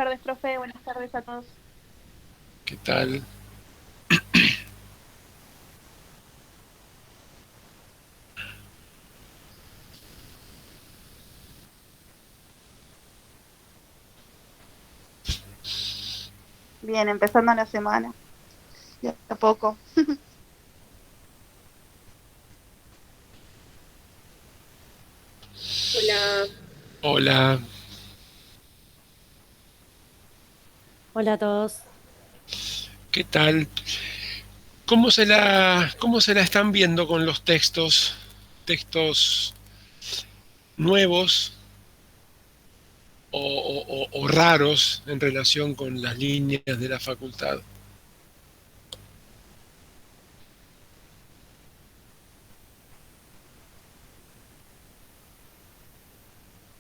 tardes, profe. Buenas tardes a todos. ¿Qué tal? Bien, empezando la semana. Ya a poco. Hola, Hola, hola a todos. ¿qué tal? Cómo se la están viendo con los textos nuevos o raros en relación con las líneas de la facultad?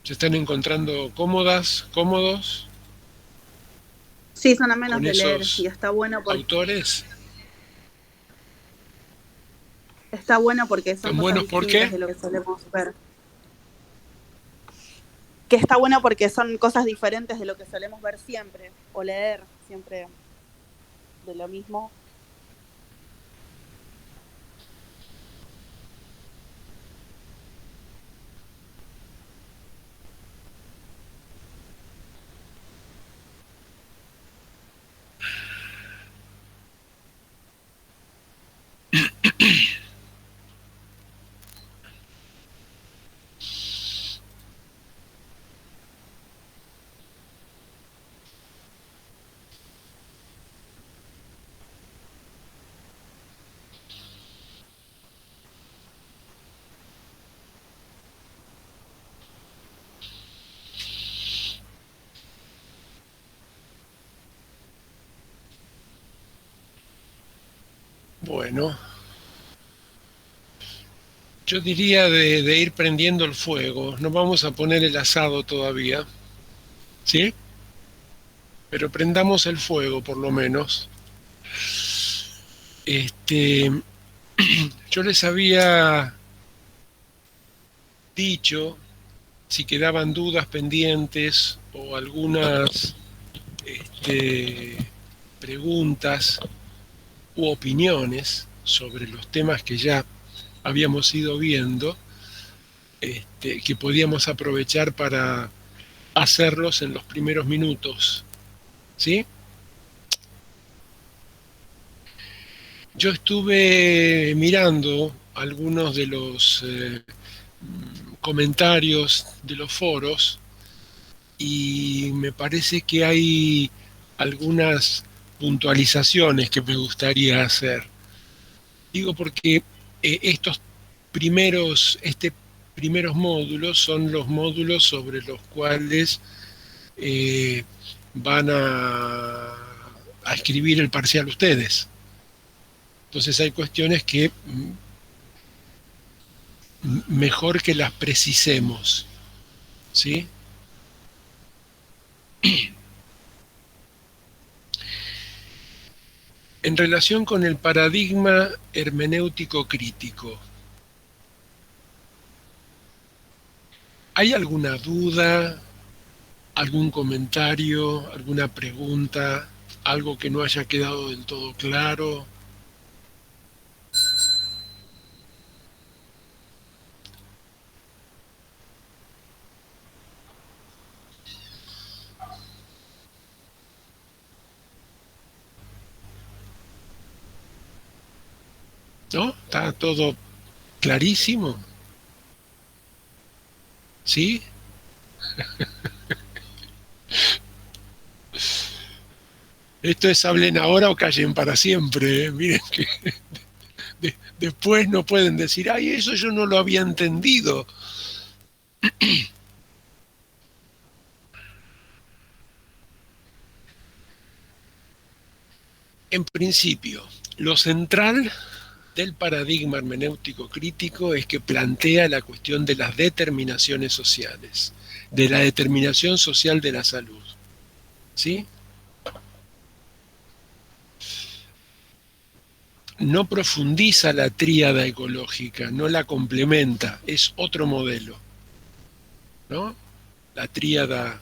¿Se están encontrando cómodos Sí, son a menos con de leer y esos autores? está bueno porque son ¿Están cosas buenos por distintas qué? de lo que solemos ver. Que está bueno porque son cosas diferentes de lo que solemos ver siempre o leer siempre de lo mismo. Bueno, yo diría de ir prendiendo el fuego. No vamos a poner el asado todavía, ¿sí? Pero prendamos el fuego por lo menos. Este, yo les había dicho si quedaban dudas pendientes o algunas este, preguntas u opiniones sobre los temas que ya habíamos ido viendo, que podíamos aprovechar para hacerlos en los primeros minutos. ¿Sí? Yo estuve mirando algunos de los comentarios de los foros y me parece que hay algunas puntualizaciones que me gustaría hacer. Digo porque este primeros módulos son los módulos sobre los cuales eh, van a escribir el parcial ustedes. Entonces hay cuestiones que mejor que las precisemos, ¿sí? En relación con el paradigma hermenéutico crítico, ¿hay alguna duda, algún comentario, alguna pregunta, algo que no haya quedado del todo claro? ¿No? ¿Está todo clarísimo? ¿Sí? Esto es hablen ahora o callen para siempre. Miren que después no pueden decir, ay, eso yo no lo había entendido. En principio, lo central del paradigma hermenéutico crítico es que plantea la cuestión de las determinaciones sociales, de la determinación social de la salud. ¿Sí? No profundiza la tríada ecológica, no la complementa, es otro modelo, ¿no? La tríada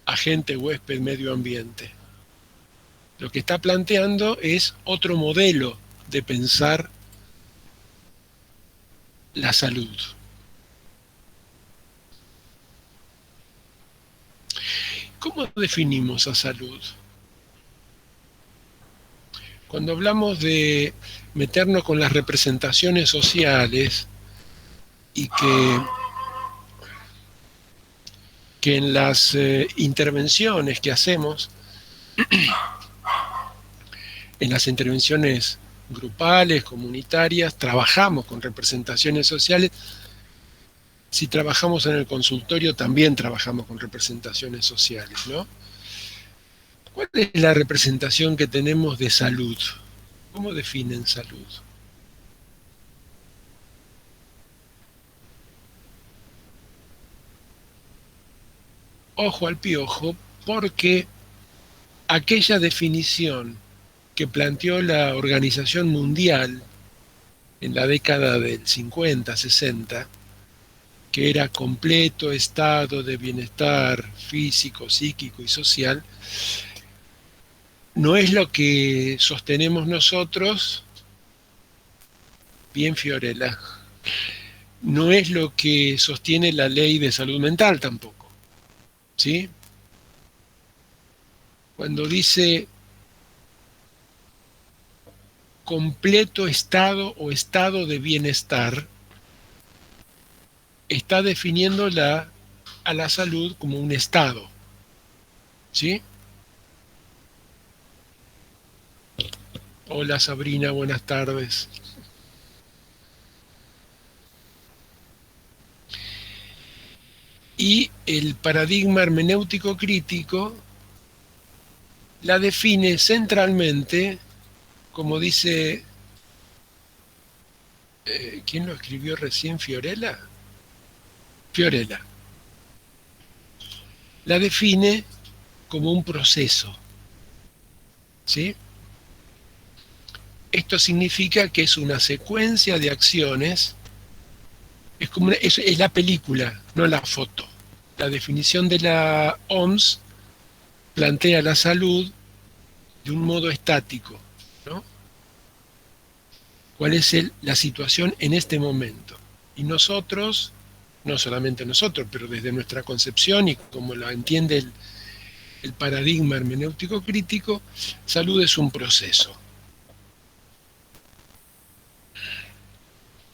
agente, huésped, medio ambiente. Lo que está planteando es otro modelo de pensar la salud. ¿Cómo definimos a salud? Cuando hablamos de meternos con las representaciones sociales y que en las intervenciones que hacemos, en las intervenciones grupales, comunitarias, trabajamos con representaciones sociales. Si trabajamos en el consultorio, también trabajamos con representaciones sociales, ¿no? ¿Cuál es la representación que tenemos de salud? ¿Cómo definen salud? Ojo al piojo, porque aquella definición que planteó la Organización Mundial en la década del 50, 60, que era completo estado de bienestar físico, psíquico y social, no es lo que sostenemos nosotros, bien Fiorella, no es lo que sostiene la ley de salud mental tampoco, ¿sí? Cuando dice completo estado o estado de bienestar, está definiendo a la salud como un estado, ¿sí? Hola Sabrina, buenas tardes. Y el paradigma hermenéutico crítico la define centralmente, como dice, ¿quién lo escribió recién? ¿Fiorella? Fiorella. La define como un proceso, ¿sí? Esto significa que es una secuencia de acciones, es la película, no la foto. La definición de la OMS plantea la salud de un modo estático, ¿no? ¿Cuál es la situación en este momento? Y nosotros, no solamente nosotros, pero desde nuestra concepción y como la entiende el paradigma hermenéutico crítico, salud es un proceso.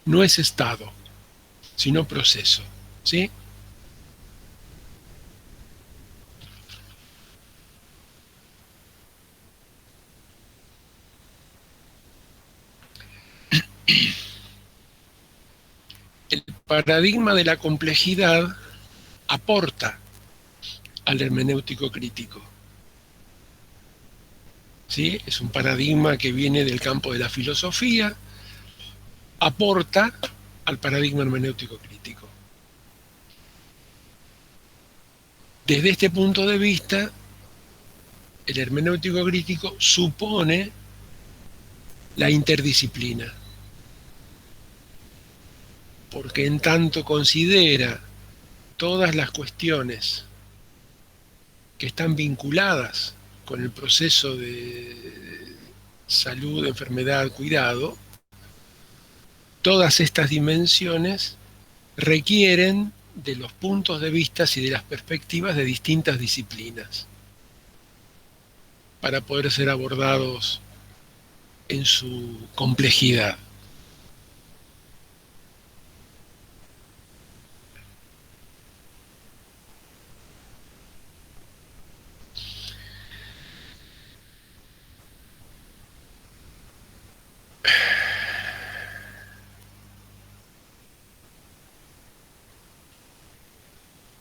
No es estado, sino proceso, ¿sí? El paradigma de la complejidad aporta al hermenéutico crítico, ¿sí? Es un paradigma que viene del campo de la filosofía, aporta al paradigma hermenéutico crítico. Desde este punto de vista, el hermenéutico crítico supone la interdisciplina, porque en tanto considera todas las cuestiones que están vinculadas con el proceso de salud, enfermedad, cuidado, todas estas dimensiones requieren de los puntos de vista y de las perspectivas de distintas disciplinas para poder ser abordados en su complejidad.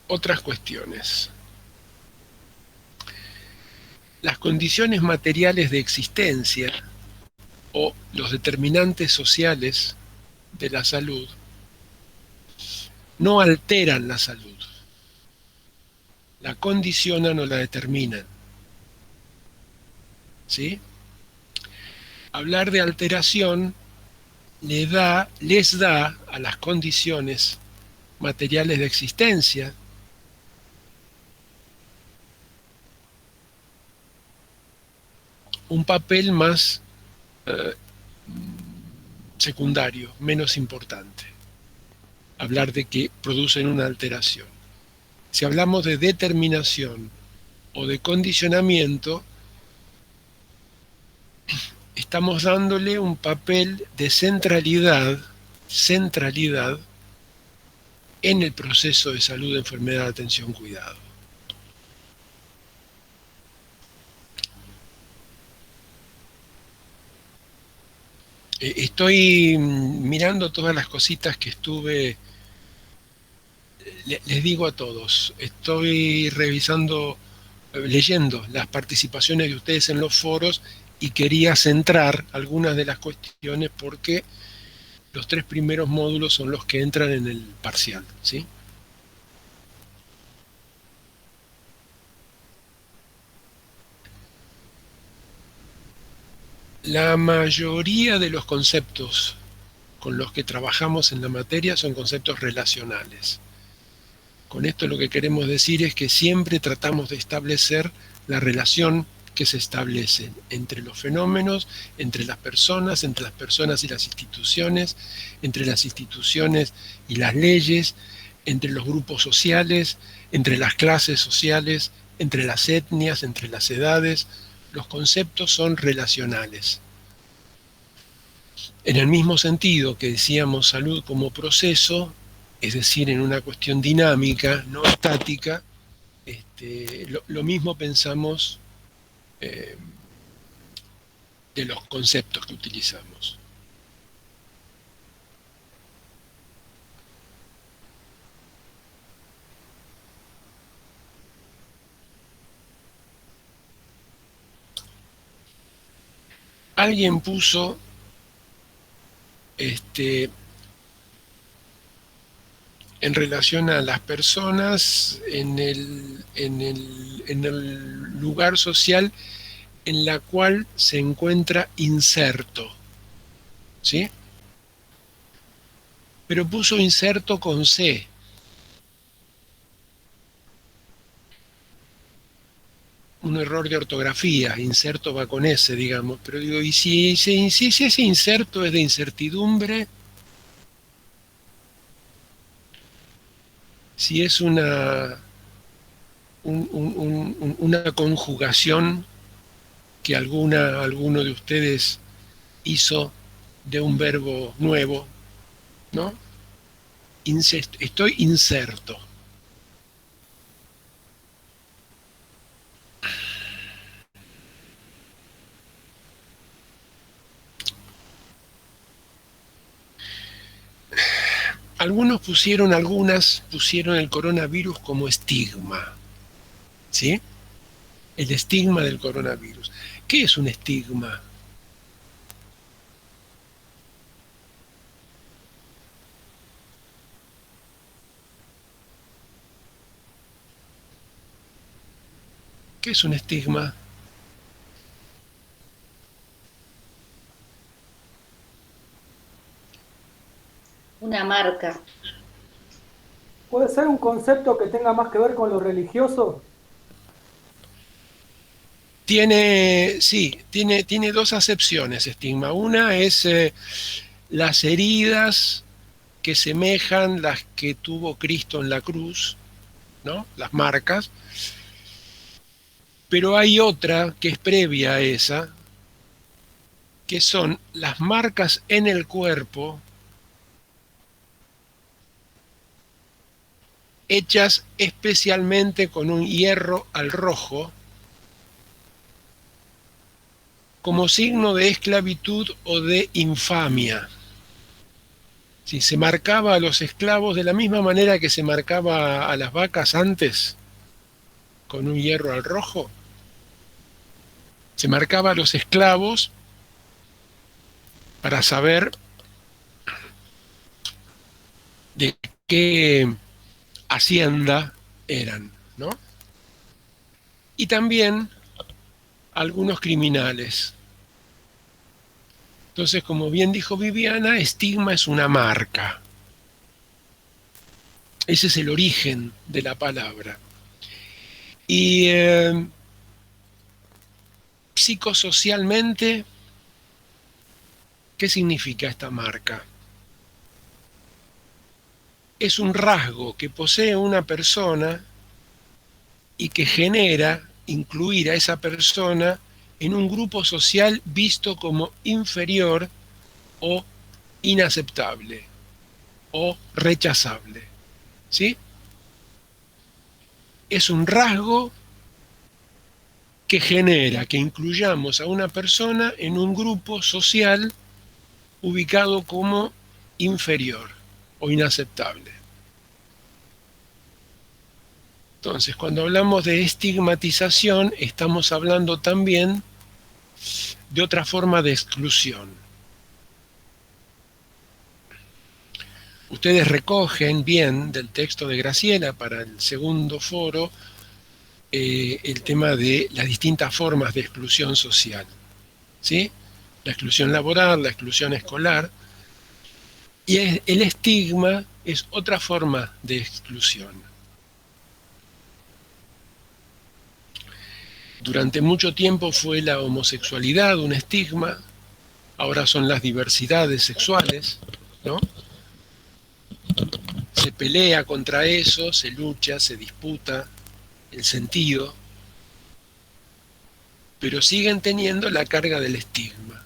Otras cuestiones. Las condiciones materiales de existencia o los determinantes sociales de la salud no alteran la salud, la condicionan o la determinan, ¿sí? Hablar de alteración les da a las condiciones materiales de existencia un papel más secundario, menos importante. Hablar de que producen una alteración. Si hablamos de determinación o de condicionamiento, estamos dándole un papel de centralidad en el proceso de salud, enfermedad, atención, cuidado. Estoy mirando todas las cositas que estuve, les digo a todos, estoy revisando, leyendo las participaciones de ustedes en los foros y quería centrar algunas de las cuestiones porque los 3 primeros módulos son los que entran en el parcial, ¿sí? La mayoría de los conceptos con los que trabajamos en la materia son conceptos relacionales. Con esto lo que queremos decir es que siempre tratamos de establecer la relación que se establece entre los fenómenos, entre las personas y las instituciones, entre las instituciones y las leyes, entre los grupos sociales, entre las clases sociales, entre las etnias, entre las edades. Los conceptos son relacionales. En el mismo sentido que decíamos salud como proceso, es decir, en una cuestión dinámica, no estática, lo mismo pensamos de los conceptos que utilizamos. Alguien puso en relación a las personas en el lugar social en la cual se encuentra inserto, ¿sí? Pero puso inserto con C. Un error de ortografía, inserto va con S, digamos, pero digo, ¿y si ese inserto es de incertidumbre? Si es una conjugación que alguno de ustedes hizo de un verbo nuevo, ¿no? Estoy inserto. Algunas pusieron el coronavirus como estigma, ¿sí? El estigma del coronavirus. ¿Qué es un estigma? ¿Qué es un estigma? Una marca. ¿Puede ser un concepto que tenga más que ver con lo religioso? Tiene 2 acepciones, estigma. Una es las heridas que semejan las que tuvo Cristo en la cruz, ¿no? Las marcas. Pero hay otra que es previa a esa, que son las marcas en el cuerpo hechas especialmente con un hierro al rojo como signo de esclavitud o de infamia. Si se marcaba a los esclavos de la misma manera que se marcaba a las vacas antes, con un hierro al rojo, se marcaba a los esclavos para saber de qué hacienda eran, ¿no? Y también algunos criminales. Entonces, como bien dijo Viviana, estigma es una marca. Ese es el origen de la palabra. Y psicosocialmente, ¿qué significa esta marca? Es un rasgo que posee una persona y que genera incluir a esa persona en un grupo social visto como inferior o inaceptable o rechazable. ¿Sí? Es un rasgo que genera que incluyamos a una persona en un grupo social ubicado como inferior o inaceptable. Entonces, cuando hablamos de estigmatización, estamos hablando también de otra forma de exclusión. Ustedes recogen bien del texto de Graciela para el segundo foro el tema de las distintas formas de exclusión social, ¿sí? La exclusión laboral, la exclusión escolar, y el estigma es otra forma de exclusión. Durante mucho tiempo fue la homosexualidad un estigma, ahora son las diversidades sexuales, ¿no? Se pelea contra eso, se lucha, se disputa el sentido, pero siguen teniendo la carga del estigma.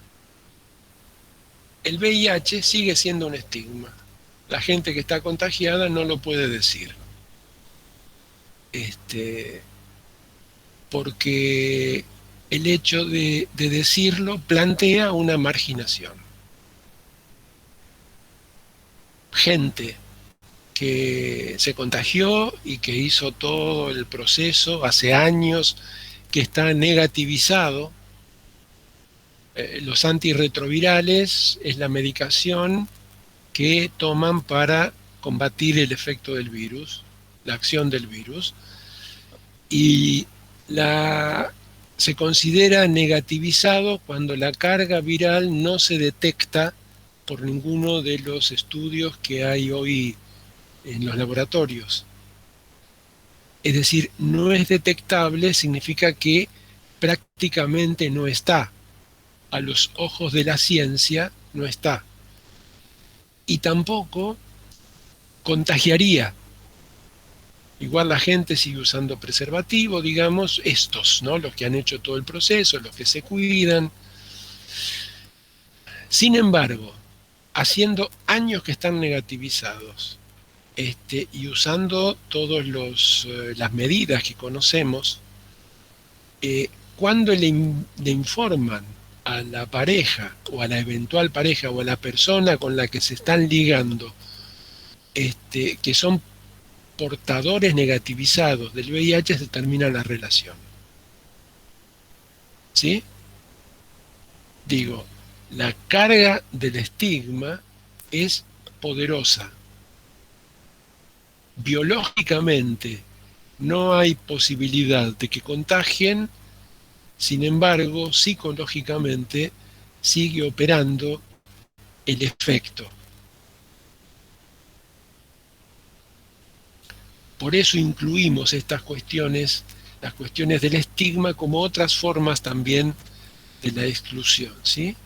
El VIH sigue siendo un estigma. La gente que está contagiada no lo puede decir. Porque el hecho de decirlo plantea una marginación. Gente que se contagió y que hizo todo el proceso hace años, que está negativizado. Los antirretrovirales es la medicación que toman para combatir el efecto del virus, la acción del virus, y se considera negativizado cuando la carga viral no se detecta por ninguno de los estudios que hay hoy en los laboratorios. Es decir, no es detectable, significa que prácticamente no está. A los ojos de la ciencia no está. Y tampoco contagiaría. Igual la gente sigue usando preservativo, digamos, estos, ¿no? Los que han hecho todo el proceso, los que se cuidan. Sin embargo, haciendo años que están negativizados, y usando todas las medidas que conocemos, cuando le informan a la pareja o a la eventual pareja o a la persona con la que se están ligando, que son portadores negativizados del VIH, se termina la relación. ¿Sí? Digo, la carga del estigma es poderosa. Biológicamente no hay posibilidad de que contagien, sin embargo, psicológicamente sigue operando el efecto. Por eso incluimos estas cuestiones, las cuestiones del estigma, como otras formas también de la exclusión, ¿sí?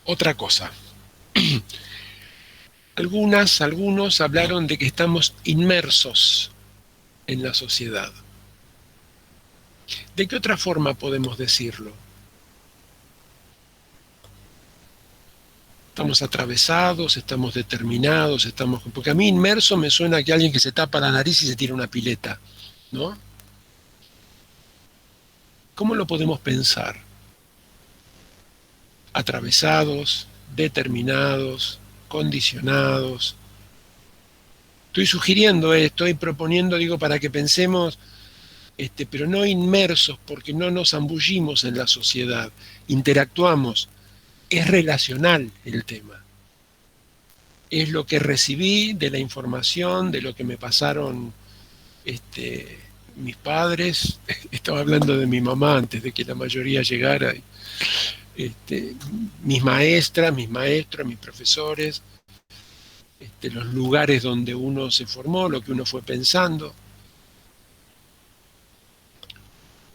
Otra cosa. Algunos hablaron de que estamos inmersos en la sociedad. ¿De qué otra forma podemos decirlo? Estamos atravesados, estamos determinados, porque a mí inmerso me suena que alguien que se tapa la nariz y se tira una pileta, ¿no? ¿Cómo lo podemos pensar? Atravesados, determinados, condicionados. Estoy sugiriendo, estoy proponiendo, digo, para que pensemos, pero no inmersos, porque no nos zambullimos en la sociedad, interactuamos. Es relacional el tema. Es lo que recibí de la información, de lo que me pasaron mis padres. Estaba hablando de mi mamá antes de que la mayoría llegara. Mis maestras, mis maestros, mis profesores. los lugares donde uno se formó, lo que uno fue pensando,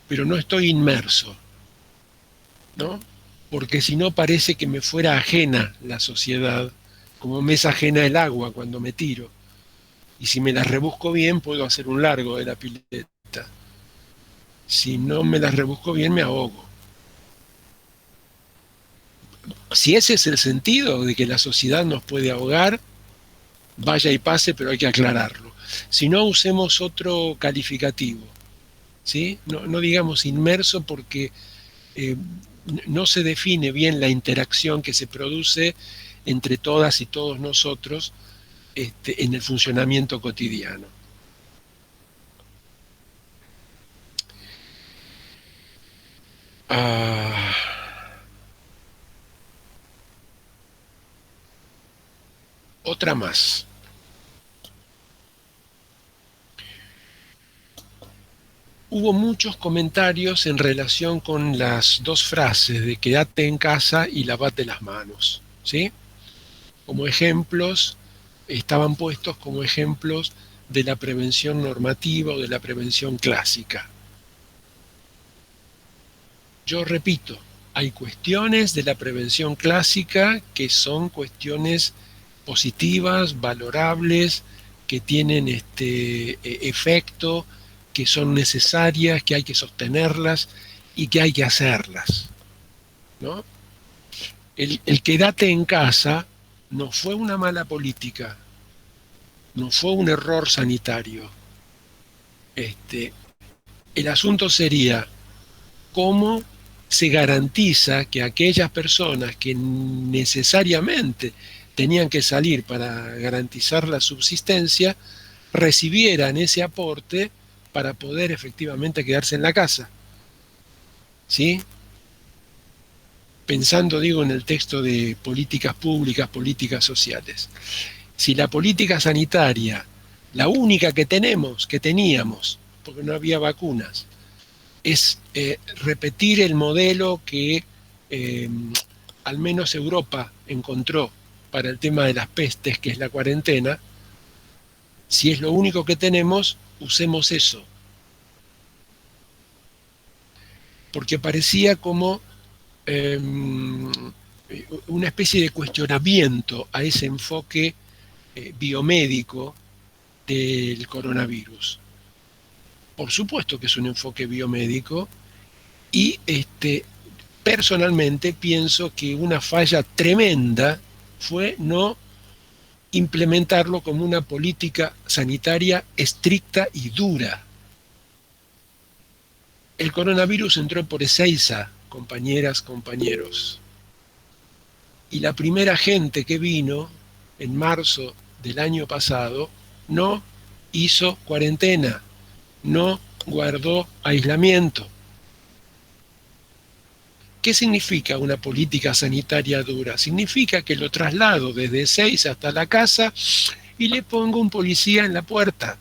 pero no estoy inmerso, ¿no? Porque si no parece que me fuera ajena la sociedad, como me es ajena el agua cuando me tiro. Y si me la rebusco bien, puedo hacer un largo de la pileta. Si no me la rebusco bien, me ahogo. Si ese es el sentido de que la sociedad nos puede ahogar, vaya y pase, pero hay que aclararlo. Si no, usemos otro calificativo, ¿sí? No digamos inmerso porque no se define bien la interacción que se produce entre todas y todos nosotros en el funcionamiento cotidiano. Otra más. Hubo muchos comentarios en relación con las dos frases de quédate en casa y lavate las manos, ¿sí? Como ejemplos, estaban puestos como ejemplos de la prevención normativa o de la prevención clásica. Yo repito, hay cuestiones de la prevención clásica que son cuestiones positivas, valorables, que tienen efecto, que son necesarias, que hay que sostenerlas y que hay que hacerlas, ¿no? El quédate en casa no fue una mala política, no fue un error sanitario. El asunto sería cómo se garantiza que aquellas personas que necesariamente tenían que salir para garantizar la subsistencia recibieran ese aporte para poder efectivamente quedarse en la casa. ¿Sí? Pensando, digo, en el texto de políticas públicas, políticas sociales. Si la política sanitaria, la única que teníamos, porque no había vacunas, es repetir el modelo que al menos Europa encontró para el tema de las pestes, que es la cuarentena, si es lo único que tenemos, usemos eso. Porque parecía como una especie de cuestionamiento a ese enfoque biomédico del coronavirus. Por supuesto que es un enfoque biomédico y personalmente pienso que una falla tremenda fue no implementarlo como una política sanitaria estricta y dura. El coronavirus entró por Ezeiza, compañeras, compañeros. Y la primera gente que vino en marzo del año pasado no hizo cuarentena, no guardó aislamiento. ¿Qué significa una política sanitaria dura? Significa que lo traslado desde Ezeiza hasta la casa y le pongo un policía en la puerta.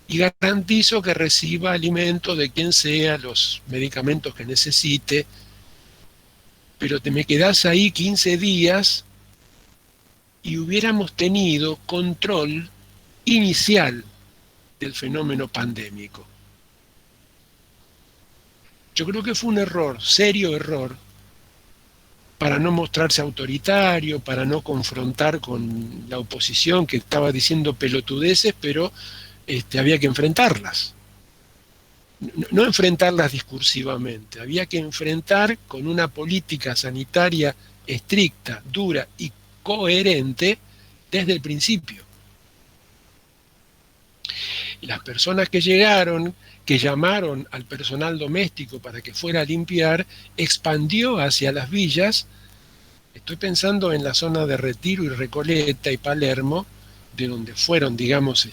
Y garantizo que reciba alimento de quien sea, los medicamentos que necesite, pero te me quedás ahí 15 días y hubiéramos tenido control inicial del fenómeno pandémico. Yo creo que fue un error, serio error, para no mostrarse autoritario, para no confrontar con la oposición que estaba diciendo pelotudeces, pero había que enfrentarlas. No enfrentarlas discursivamente, había que enfrentar con una política sanitaria estricta, dura y coherente desde el principio. Y las personas que llegaron, que llamaron al personal doméstico para que fuera a limpiar, expandió hacia las villas. Estoy pensando en la zona de Retiro y Recoleta y Palermo, de donde fueron, digamos,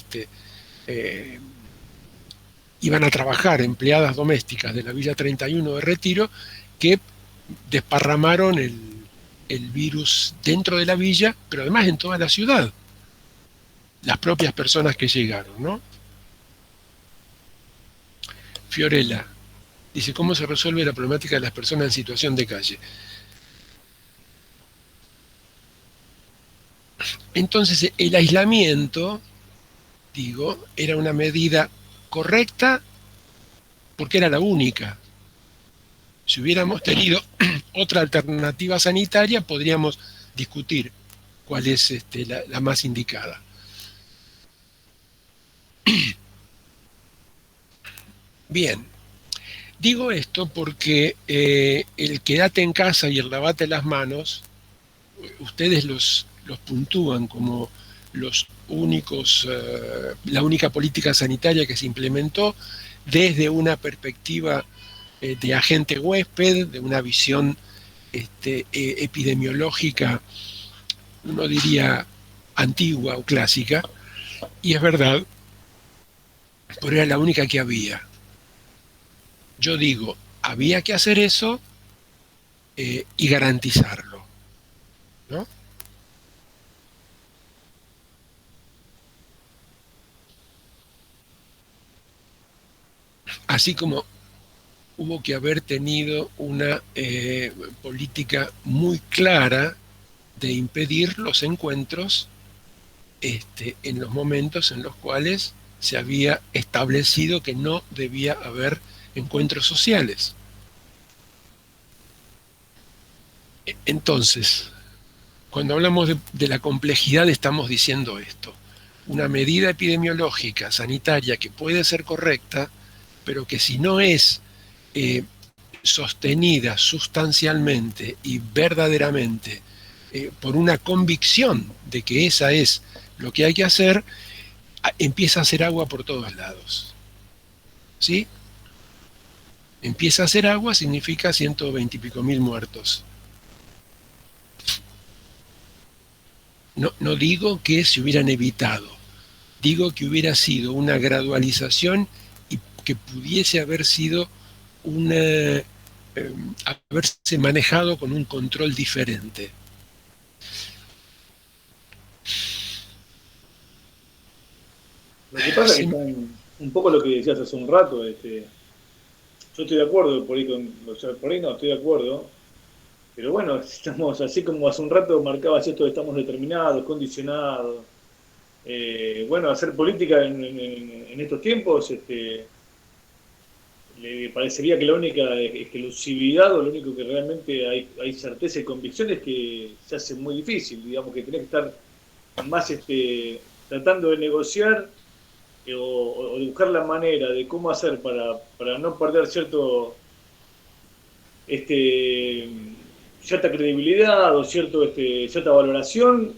iban a trabajar empleadas domésticas de la Villa 31 de Retiro, que desparramaron el virus dentro de la villa, pero además en toda la ciudad. Las propias personas que llegaron, ¿no? Fiorella dice, ¿cómo se resuelve la problemática de las personas en situación de calle? Entonces el aislamiento, digo, era una medida correcta porque era la única. Si hubiéramos tenido otra alternativa sanitaria, podríamos discutir cuál es la más indicada. Bien, digo esto porque el quédate en casa y el lavate las manos, ustedes los puntúan como los únicos, la única política sanitaria que se implementó desde una perspectiva de agente huésped, de una visión epidemiológica, uno diría antigua o clásica, y es verdad, pero era la única que había. Yo digo, había que hacer eso y garantizarlo, ¿no? Así como hubo que haber tenido una política muy clara de impedir los encuentros en los momentos en los cuales se había establecido que no debía haber encuentros sociales. Entonces, cuando hablamos de la complejidad estamos diciendo esto. Una medida epidemiológica, sanitaria, que puede ser correcta, pero que si no es sostenida sustancialmente y verdaderamente por una convicción de que esa es lo que hay que hacer, empieza a hacer agua por todos lados. ¿Sí? Empieza a hacer agua significa 120 y pico mil muertos. No digo que se hubieran evitado, digo que hubiera sido una gradualización y que pudiese haber sido haberse manejado con un control diferente. Lo que pasa es que un poco lo que decías hace un rato, yo estoy de acuerdo, por ahí no estoy de acuerdo, pero bueno, estamos así como hace un rato marcabas esto de estamos determinados, condicionados. Bueno, hacer política en estos tiempos, le parecería que la única exclusividad o lo único que realmente hay certeza y convicción es que se hace muy difícil, digamos que tenés que estar más tratando de negociar o de buscar la manera de cómo hacer para no perder cierta credibilidad o cierta valoración,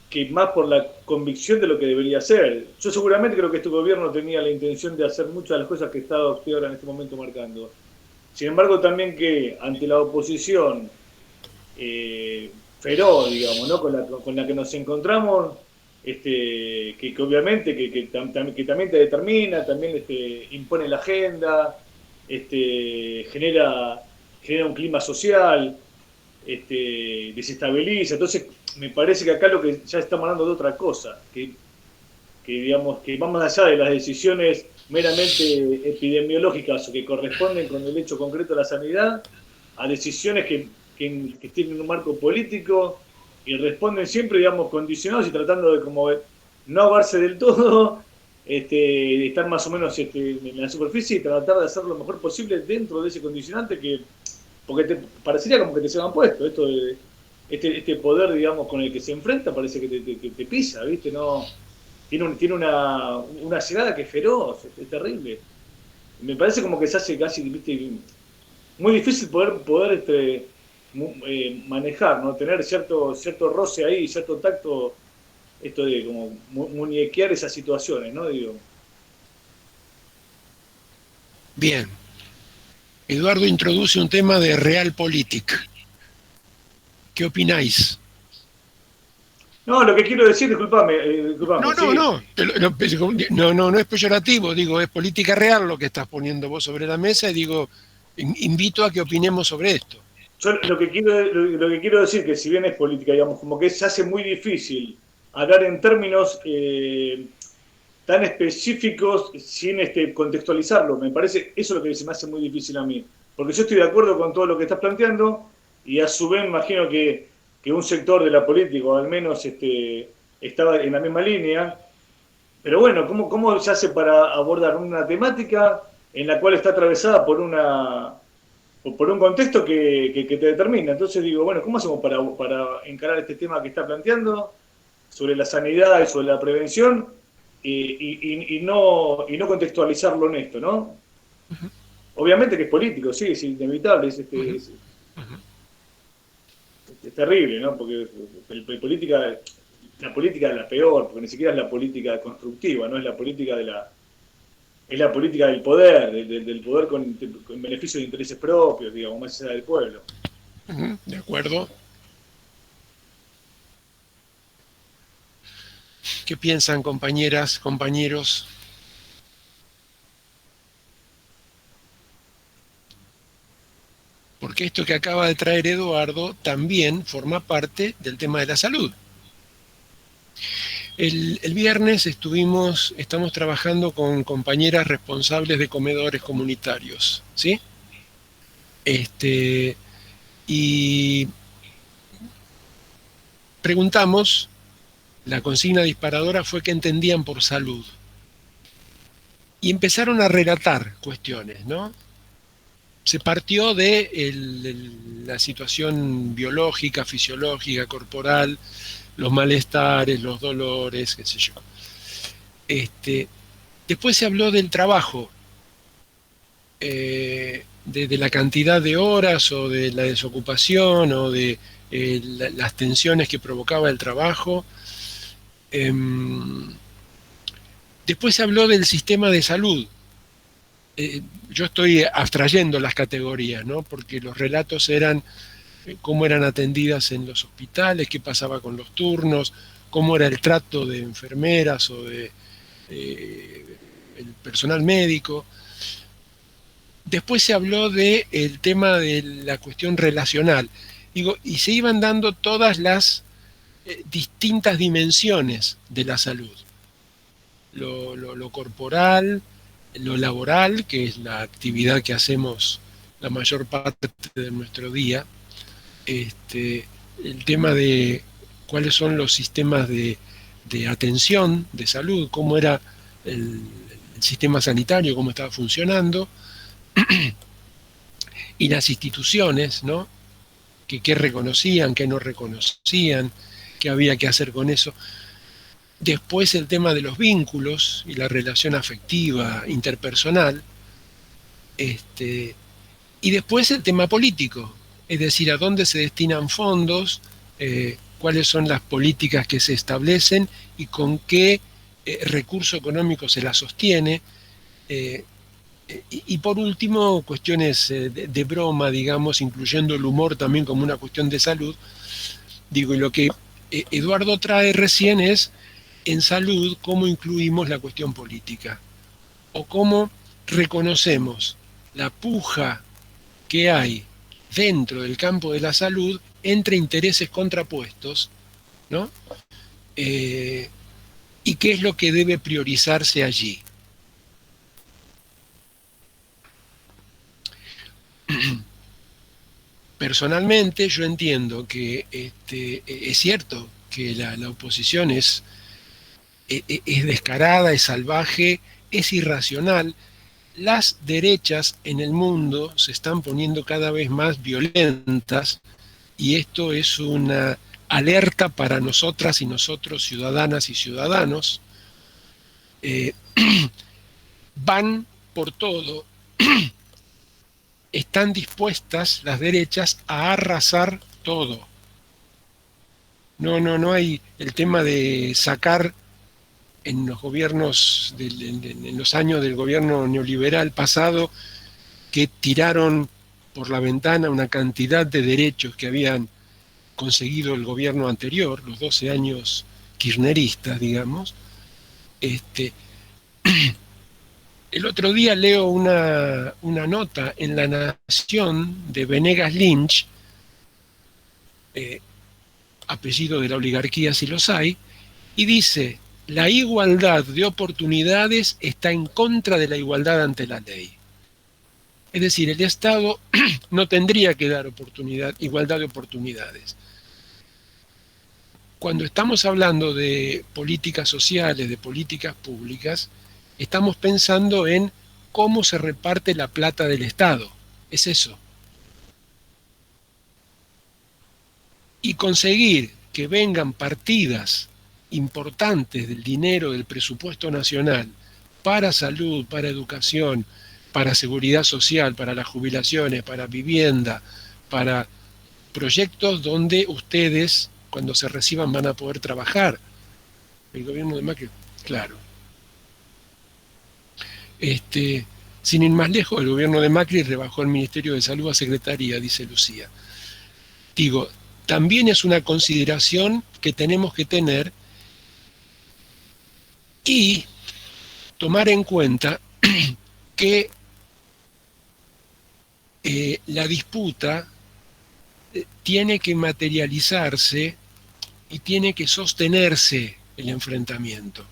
que más por la convicción de lo que debería hacer. Yo seguramente creo que este gobierno tenía la intención de hacer muchas de las cosas que está usted ahora en este momento marcando. Sin embargo, también que ante la oposición feroz, digamos, ¿no? con la que nos encontramos, que obviamente que también te determina, también impone la agenda, genera un clima social, desestabiliza. Entonces, me parece que acá lo que ya estamos hablando de otra cosa, que digamos que va más allá de las decisiones meramente epidemiológicas o que corresponden con el hecho concreto de la sanidad, a decisiones que tienen un marco político y responden siempre, digamos, condicionados y tratando de como no ahogarse del todo, de estar más o menos en la superficie y tratar de hacer lo mejor posible dentro de ese condicionante porque parecería como que te se han puesto esto de este poder, digamos, con el que se enfrenta, parece que te pisa, ¿viste? No, tiene una llegada que es feroz, es terrible. Me parece como que se hace casi, ¿viste? Muy difícil poder manejar, ¿no? Tener cierto roce ahí, cierto tacto, esto de como muñequear esas situaciones, ¿no? Digo. Bien. Eduardo introduce un tema de realpolitik. ¿Qué opináis? No, lo que quiero decir, disculpame. No es peyorativo, digo, es política real lo que estás poniendo vos sobre la mesa y digo, invito a que opinemos sobre esto. Yo lo que quiero decir, que si bien es política, digamos, como que se hace muy difícil hablar en términos tan específicos sin contextualizarlo. Me parece, eso es lo que se me hace muy difícil a mí. Porque yo estoy de acuerdo con todo lo que estás planteando y a su vez me imagino que un sector de la política, o al menos estaba en la misma línea. Pero bueno, ¿cómo se hace para abordar una temática en la cual está atravesada por un contexto que te determina? Entonces digo, bueno, ¿cómo hacemos para encarar este tema que está planteando sobre la sanidad y sobre la prevención y no contextualizarlo en esto, ¿no? Obviamente que es político, sí, es inevitable, es terrible, ¿no? Porque la política es la peor, porque ni siquiera es la política constructiva, no es la política es la política del poder, del poder con beneficio de intereses propios, digamos, más allá del pueblo. De acuerdo. ¿Qué piensan, compañeras, compañeros? Porque esto que acaba de traer Eduardo también forma parte del tema de la salud. El viernes estamos trabajando con compañeras responsables de comedores comunitarios, ¿sí? Y preguntamos, la consigna disparadora fue qué entendían por salud. Y empezaron a relatar cuestiones, ¿no? Se partió de la situación biológica, fisiológica, corporal, los malestares, los dolores, qué sé yo. Después se habló del trabajo, de la cantidad de horas o de la desocupación o de las tensiones que provocaba el trabajo. Después se habló del sistema de salud. Yo estoy abstrayendo las categorías, ¿no? Porque los relatos eran cómo eran atendidas en los hospitales, qué pasaba con los turnos, cómo era el trato de enfermeras o de el personal médico. Después se habló del tema de la cuestión relacional. Digo, y se iban dando todas las distintas dimensiones de la salud. Lo corporal, lo laboral, que es la actividad que hacemos la mayor parte de nuestro día, el tema de cuáles son los sistemas de atención, de salud, cómo era el sistema sanitario, cómo estaba funcionando, y las instituciones, ¿no? Que reconocían, que no reconocían, qué había que hacer con eso. Después el tema de los vínculos y la relación afectiva, interpersonal, y después el tema político, es decir, a dónde se destinan fondos, cuáles son las políticas que se establecen y con qué recurso económico se las sostiene. Y por último, cuestiones de broma, digamos, incluyendo el humor también como una cuestión de salud. Digo, y lo que Eduardo trae recién es, en salud, cómo incluimos la cuestión política, o cómo reconocemos la puja que hay dentro del campo de la salud entre intereses contrapuestos, ¿no? Y qué es lo que debe priorizarse allí. Personalmente yo entiendo que es cierto que la oposición es descarada, es salvaje, es irracional. Las derechas en el mundo se están poniendo cada vez más violentas y esto es una alerta para nosotras y nosotros, ciudadanas y ciudadanos. Van por todo. Están dispuestas las derechas a arrasar todo. No hay el tema de sacar en los gobiernos, en los años del gobierno neoliberal pasado, que tiraron por la ventana una cantidad de derechos que habían conseguido el gobierno anterior, los 12 años kirchneristas, digamos. El otro día leo una nota en La Nación de Venegas Lynch, apellido de la oligarquía si los hay, y dice: la igualdad de oportunidades está en contra de la igualdad ante la ley. Es decir, el Estado no tendría que dar igualdad de oportunidades. cuando estamos hablando de políticas sociales, de políticas públicas, estamos pensando en cómo se reparte la plata del Estado. Es eso. Y conseguir que vengan partidas importantes del dinero del presupuesto nacional para salud, para educación, para seguridad social, para las jubilaciones, para vivienda, para proyectos donde ustedes, cuando se reciban, van a poder trabajar. El gobierno de Macri, claro. Sin ir más lejos, el gobierno de Macri rebajó el Ministerio de Salud a Secretaría, dice Lucía. Digo, también es una consideración que tenemos que tener y tomar en cuenta que la disputa tiene que materializarse y tiene que sostenerse el enfrentamiento.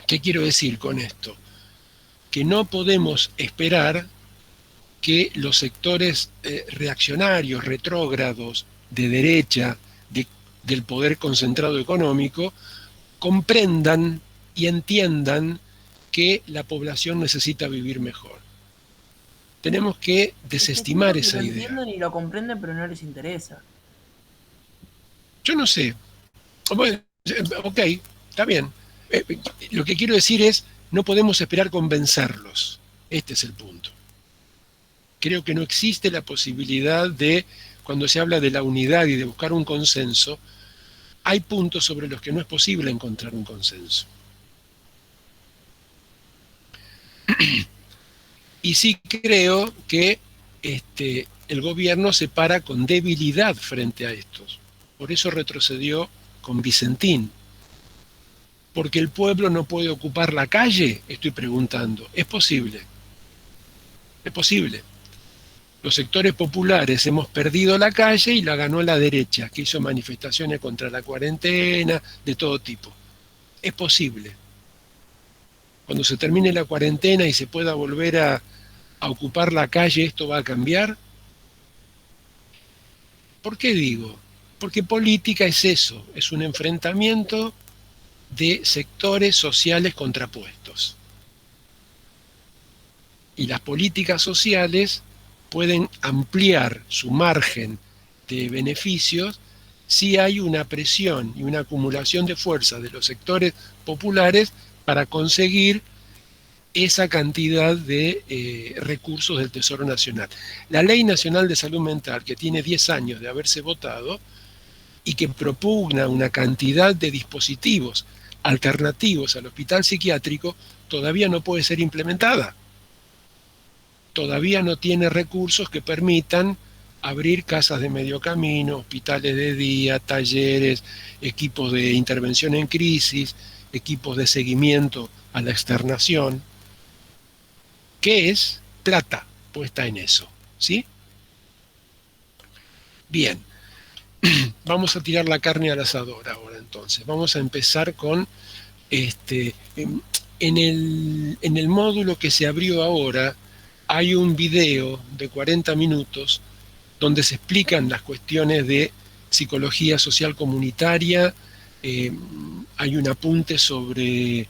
¿Qué quiero decir con esto? Que no podemos esperar que los sectores reaccionarios, retrógrados, de derecha, del poder concentrado económico, comprendan y entiendan que la población necesita vivir mejor. Tenemos que desestimar esa idea. Lo entienden y lo comprenden, pero no les interesa. Yo no sé. Bueno, ok, está bien. Lo que quiero decir es, no podemos esperar convencerlos. Este es el punto. Creo que no existe la posibilidad de, cuando se habla de la unidad y de buscar un consenso, hay puntos sobre los que no es posible encontrar un consenso. Y sí creo que el gobierno se para con debilidad frente a estos. Por eso retrocedió con Vicentín. Porque el pueblo no puede ocupar la calle, estoy preguntando. Es posible. Es posible. Los sectores populares hemos perdido la calle y la ganó la derecha, que hizo manifestaciones contra la cuarentena, de todo tipo. Es posible. Cuando se termine la cuarentena y se pueda volver a ocupar la calle, ¿esto va a cambiar? ¿Por qué digo? Porque política es eso, es un enfrentamiento de sectores sociales contrapuestos. Y las políticas sociales pueden ampliar su margen de beneficios si hay una presión y una acumulación de fuerza de los sectores populares para conseguir esa cantidad de recursos del Tesoro Nacional. La Ley Nacional de Salud Mental, que tiene 10 años de haberse votado y que propugna una cantidad de dispositivos alternativos al hospital psiquiátrico, todavía no puede ser implementada. Todavía no tiene recursos que permitan abrir casas de medio camino, hospitales de día, talleres, equipos de intervención en crisis, equipos de seguimiento a la externación. ¿Qué es? Plata puesta en eso, ¿sí? Bien, vamos a tirar la carne al asador ahora entonces. Vamos a empezar con, en el módulo que se abrió ahora, hay un video de 40 minutos donde se explican las cuestiones de psicología social comunitaria, hay un apunte sobre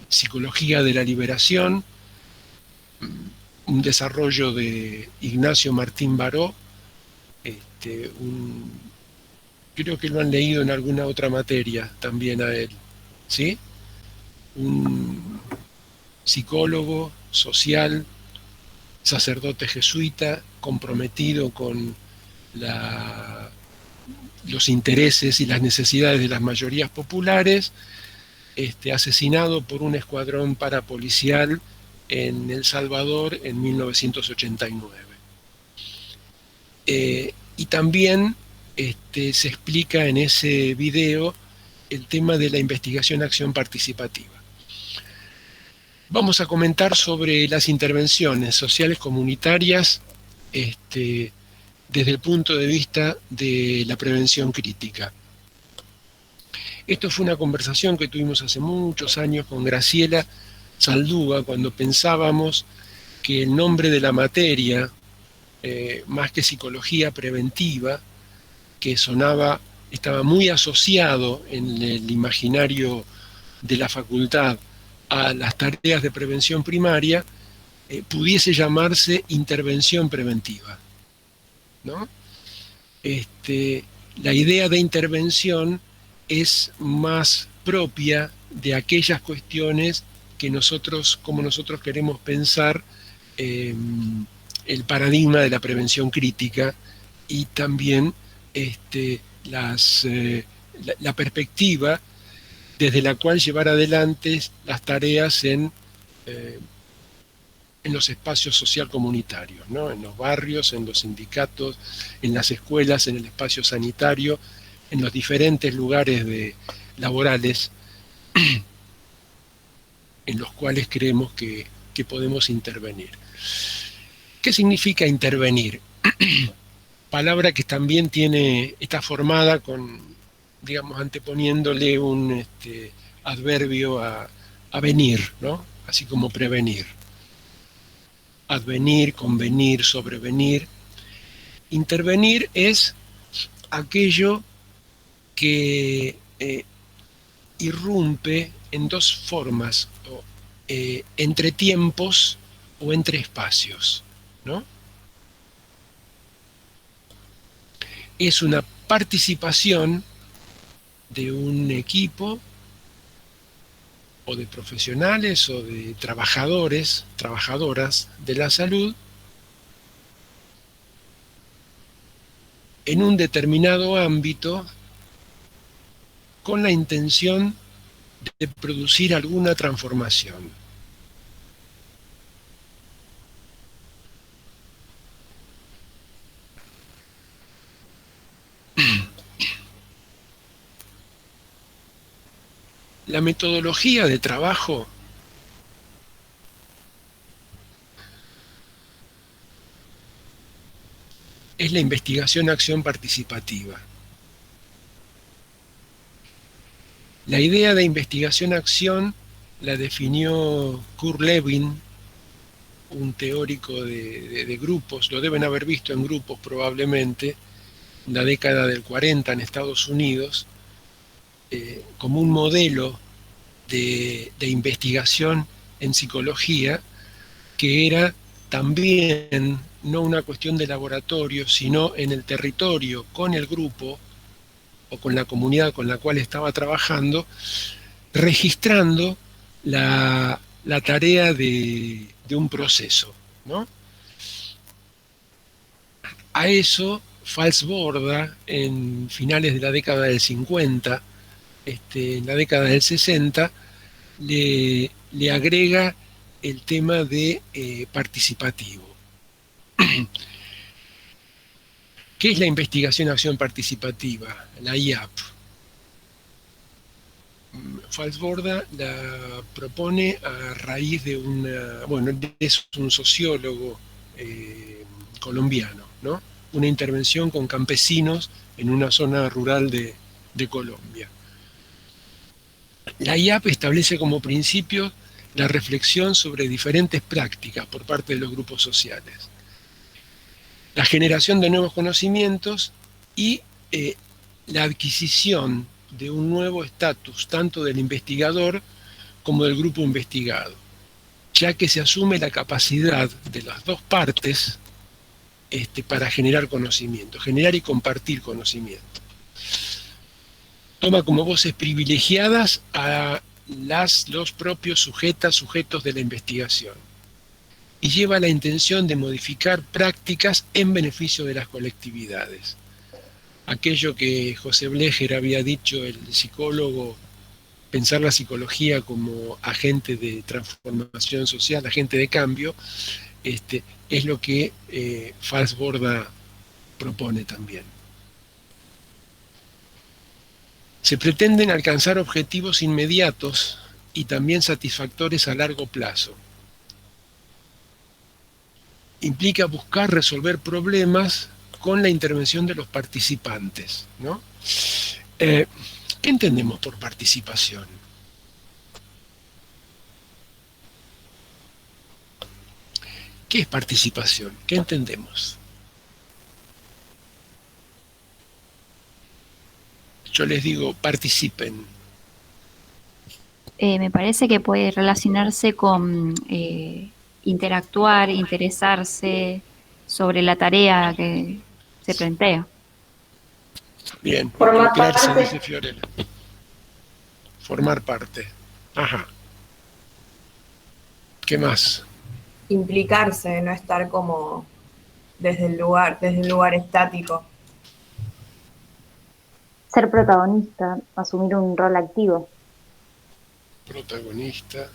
psicología de la liberación, un desarrollo de Ignacio Martín Baró, creo que lo han leído en alguna otra materia también a él, ¿sí? Un psicólogo social, sacerdote jesuita, comprometido con los intereses y las necesidades de las mayorías populares, asesinado por un escuadrón parapolicial en El Salvador en 1989. Y también se explica en ese video el tema de la investigación-acción participativa. Vamos a comentar sobre las intervenciones sociales comunitarias desde el punto de vista de la prevención crítica. Esto fue una conversación que tuvimos hace muchos años con Graciela Zaldúa cuando pensábamos que el nombre de la materia más que psicología preventiva, que estaba muy asociado en el imaginario de la facultad a las tareas de prevención primaria, pudiese llamarse intervención preventiva, ¿no? La idea de intervención es más propia de aquellas cuestiones que como nosotros queremos pensar el paradigma de la prevención crítica y también la perspectiva desde la cual llevar adelante las tareas en los espacios social comunitarios, ¿no? En los barrios, en los sindicatos, en las escuelas, en el espacio sanitario, en los diferentes lugares laborales en los cuales creemos que podemos intervenir. ¿Qué significa intervenir? Palabra que también está formada con, digamos, anteponiéndole un adverbio a venir, ¿no? Así como prevenir. Advenir, convenir, sobrevenir. Intervenir es aquello que irrumpe en dos formas, entre tiempos o entre espacios, ¿no? Es una participación de un equipo o de profesionales o de trabajadores, trabajadoras de la salud en un determinado ámbito con la intención de producir alguna transformación. La metodología de trabajo es la investigación-acción participativa. La idea de investigación-acción la definió Kurt Lewin, un teórico de grupos, lo deben haber visto en grupos probablemente, en la década del 40 en Estados Unidos, como un modelo de investigación en psicología que era también no una cuestión de laboratorio, sino en el territorio, con el grupo o con la comunidad con la cual estaba trabajando, registrando la tarea de un proceso, ¿no? A eso Falsborda, en finales de la década del 50, en la década del 60, le agrega el tema de participativo. ¿Qué es la investigación-acción participativa? La IAP. Falsborda la propone a raíz de es un sociólogo colombiano, ¿no? Una intervención con campesinos en una zona rural de Colombia. La IAP establece como principio la reflexión sobre diferentes prácticas por parte de los grupos sociales, la generación de nuevos conocimientos y la adquisición de un nuevo estatus tanto del investigador como del grupo investigado, ya que se asume la capacidad de las dos partes para generar conocimiento, generar y compartir conocimiento. Toma como voces privilegiadas a los propios sujetos de la investigación y lleva la intención de modificar prácticas en beneficio de las colectividades. Aquello que José Blecher había dicho, el psicólogo, pensar la psicología como agente de transformación social, agente de cambio, es lo que Falsborda propone también. Se pretenden alcanzar objetivos inmediatos y también satisfactores a largo plazo. Implica buscar resolver problemas con la intervención de los participantes, ¿no? ¿Qué entendemos por participación? ¿Qué es participación? ¿Qué entendemos? yo les digo, participen. Me parece que puede relacionarse con interactuar, interesarse sobre la tarea que se plantea. Bien, Formar involucrarse, parte. dice Fiorella. Formar parte. Ajá. ¿Qué más? Implicarse, no estar como desde un lugar estático. Ser protagonista, asumir un rol activo. Protagonista.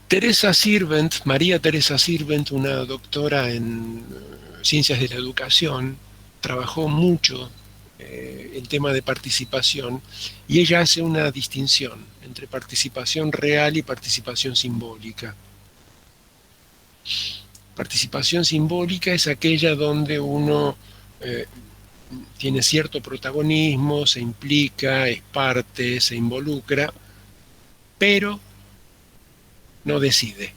Teresa Sirvent, María Teresa Sirvent, una doctora en ciencias de la educación, trabajó mucho el tema de participación y ella hace una distinción entre participación real y participación simbólica. Participación simbólica es aquella donde uno tiene cierto protagonismo, se implica, es parte, se involucra, pero no decide.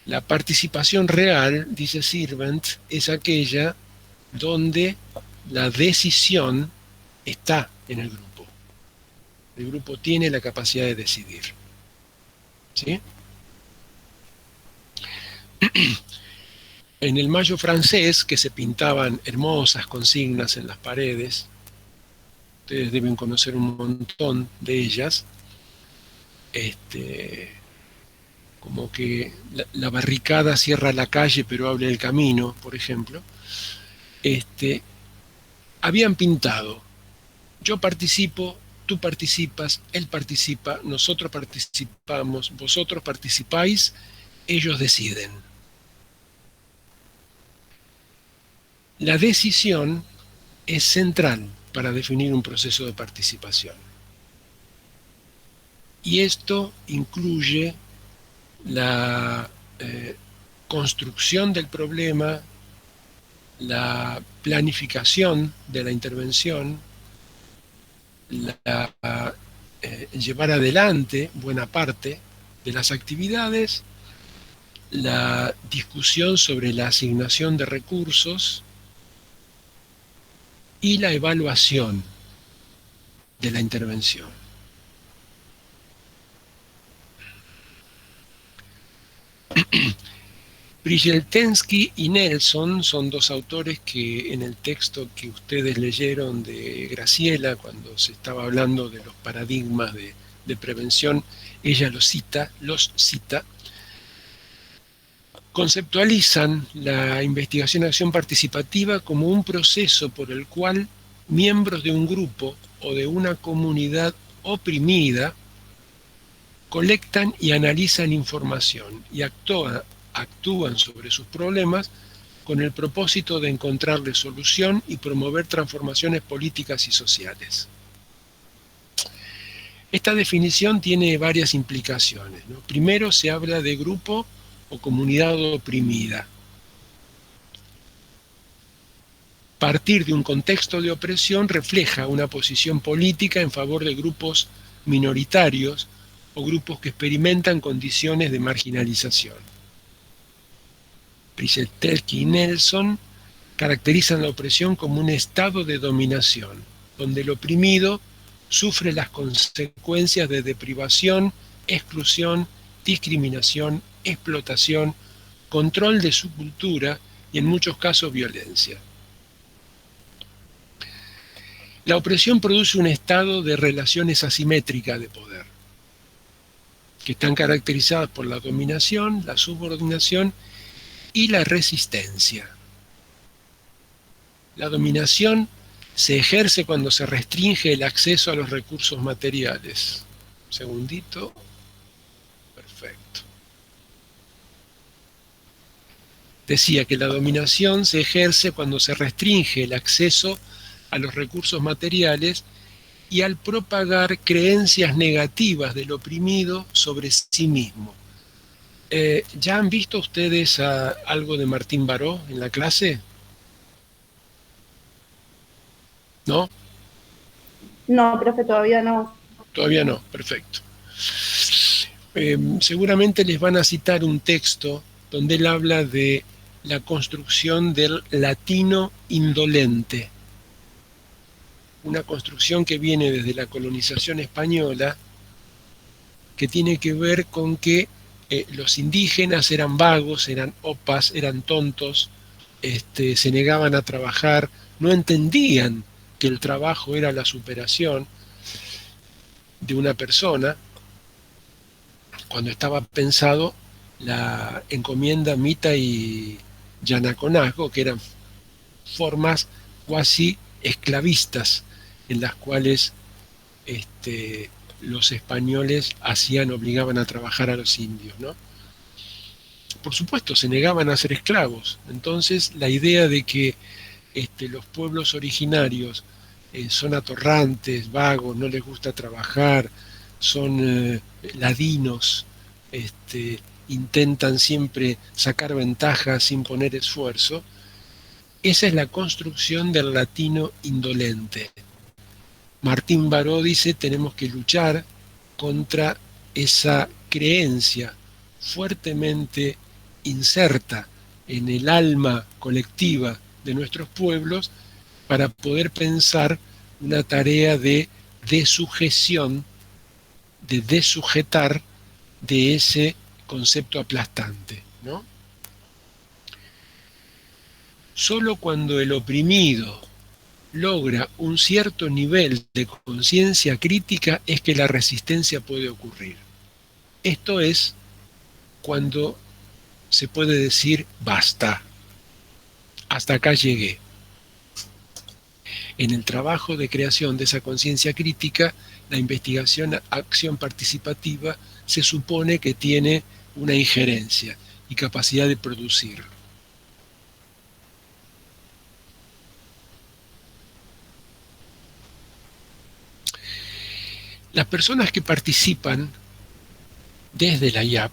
La participación real, dice Sirvent, es aquella donde la decisión está en el grupo. El grupo tiene la capacidad de decidir. ¿Sí? En el Mayo francés, que se pintaban hermosas consignas en las paredes, ustedes deben conocer un montón de ellas, como que la barricada cierra la calle pero abre el camino, por ejemplo, habían pintado, yo participo, tú participas, él participa, nosotros participamos, vosotros participáis, ellos deciden. La decisión es central para definir un proceso de participación. Y esto incluye la construcción del problema, la planificación de la intervención, llevar adelante buena parte de las actividades, la discusión sobre la asignación de recursos y la evaluación de la intervención. Brzezinski y Nelson son dos autores que en el texto que ustedes leyeron de Graciela, cuando se estaba hablando de los paradigmas de prevención, ella los cita, conceptualizan la investigación-acción participativa como un proceso por el cual miembros de un grupo o de una comunidad oprimida colectan y analizan información y actúan sobre sus problemas con el propósito de encontrarle solución y promover transformaciones políticas y sociales. Esta definición tiene varias implicaciones, ¿no? Primero se habla de grupo o comunidad oprimida. Partir de un contexto de opresión refleja una posición política en favor de grupos minoritarios o grupos que experimentan condiciones de marginalización. Brzezinski y Nelson caracterizan la opresión como un estado de dominación, donde el oprimido sufre las consecuencias de deprivación, exclusión, discriminación, explotación, control de su cultura y en muchos casos violencia. La opresión produce un estado de relaciones asimétricas de poder, que están caracterizadas por la dominación, la subordinación y la resistencia. La dominación se ejerce cuando se restringe el acceso a los recursos materiales. Un segundito. Perfecto. Decía que la dominación se ejerce cuando se restringe el acceso a los recursos materiales y al propagar creencias negativas del oprimido sobre sí mismo. ¿Ya han visto ustedes algo de Martín Baró en la clase? ¿No? No, profe, todavía no. Todavía no, perfecto. seguramente les van a citar un texto donde él habla de la construcción del latino indolente, una construcción que viene desde la colonización española, que tiene que ver con que los indígenas eran vagos, eran opas, eran tontos, se negaban a trabajar, no entendían que el trabajo era la superación de una persona, cuando estaba pensado la encomienda mita y yanaconazgo, que eran formas cuasi esclavistas en las cuales los españoles obligaban a trabajar a los indios, ¿no? Por supuesto, se negaban a ser esclavos. Entonces, la idea de que los pueblos originarios son atorrantes, vagos, no les gusta trabajar, son ladinos, intentan siempre sacar ventaja sin poner esfuerzo, esa es la construcción del latino indolente. Martín Baró dice, tenemos que luchar contra esa creencia fuertemente inserta en el alma colectiva de nuestros pueblos para poder pensar una tarea de desujeción, de desujetar de ese concepto aplastante, ¿no? Solo cuando el oprimido logra un cierto nivel de conciencia crítica es que la resistencia puede ocurrir. Esto es cuando se puede decir basta, hasta acá llegué. En el trabajo de creación de esa conciencia crítica, la investigación acción participativa se supone que tiene una injerencia y capacidad de producir. Las personas que participan desde la IAP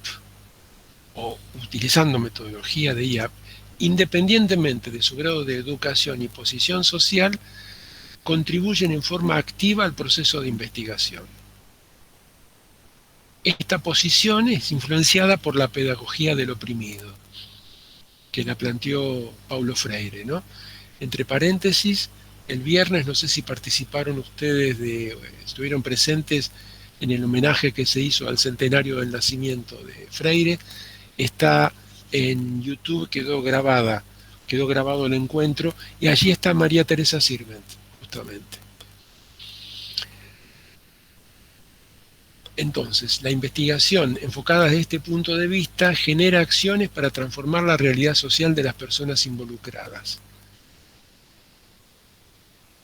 o utilizando metodología de IAP, independientemente de su grado de educación y posición social, contribuyen en forma activa al proceso de investigación. Esta posición es influenciada por la pedagogía del oprimido, que la planteó Paulo Freire, ¿no? Entre paréntesis, el viernes, no sé si participaron ustedes, estuvieron presentes en el homenaje que se hizo al centenario del nacimiento de Freire. Está en YouTube, quedó grabado el encuentro, y allí está María Teresa Sirvent, justamente. Entonces, la investigación enfocada desde este punto de vista genera acciones para transformar la realidad social de las personas involucradas.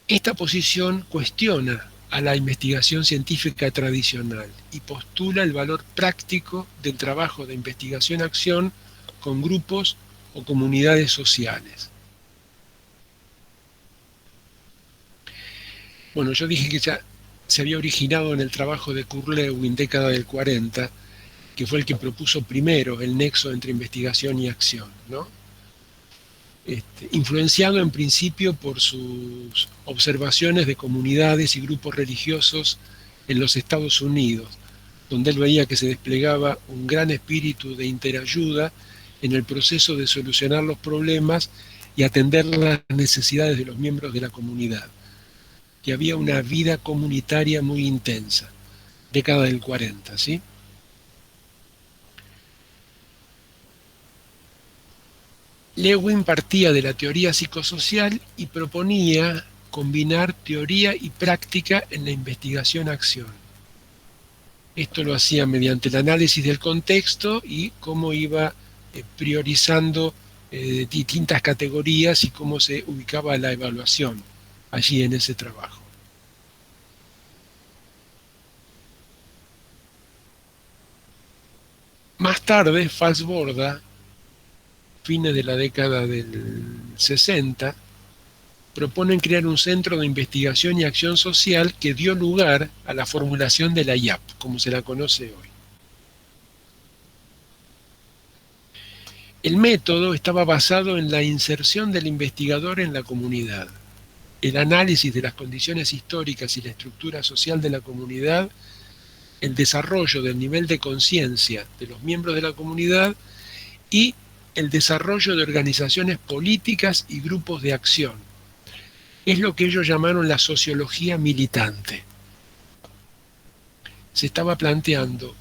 Esta posición cuestiona a la investigación científica tradicional y postula el valor práctico del trabajo de investigación-acción con grupos o comunidades sociales. Bueno, yo dije que ya se había originado en el trabajo de Curlewin, década del 40, que fue el que propuso primero el nexo entre investigación y acción, ¿no? Influenciado en principio por sus observaciones de comunidades y grupos religiosos en los Estados Unidos, donde él veía que se desplegaba un gran espíritu de interayuda en el proceso de solucionar los problemas y atender las necesidades de los miembros de la comunidad, que había una vida comunitaria muy intensa, década del 40, ¿sí? Lewin partía de la teoría psicosocial y proponía combinar teoría y práctica en la investigación-acción. Esto lo hacía mediante el análisis del contexto y cómo iba priorizando distintas categorías y cómo se ubicaba la evaluación allí en ese trabajo. Más tarde, Falsborda, fines de la década del 60, proponen crear un centro de investigación y acción social que dio lugar a la formulación de la IAP, como se la conoce hoy. El método estaba basado en la inserción del investigador en la comunidad, el análisis de las condiciones históricas y la estructura social de la comunidad el desarrollo del nivel de conciencia de los miembros de la comunidad y el desarrollo de organizaciones políticas y grupos de acción. Es lo que ellos llamaron la sociología militante. Se estaba planteando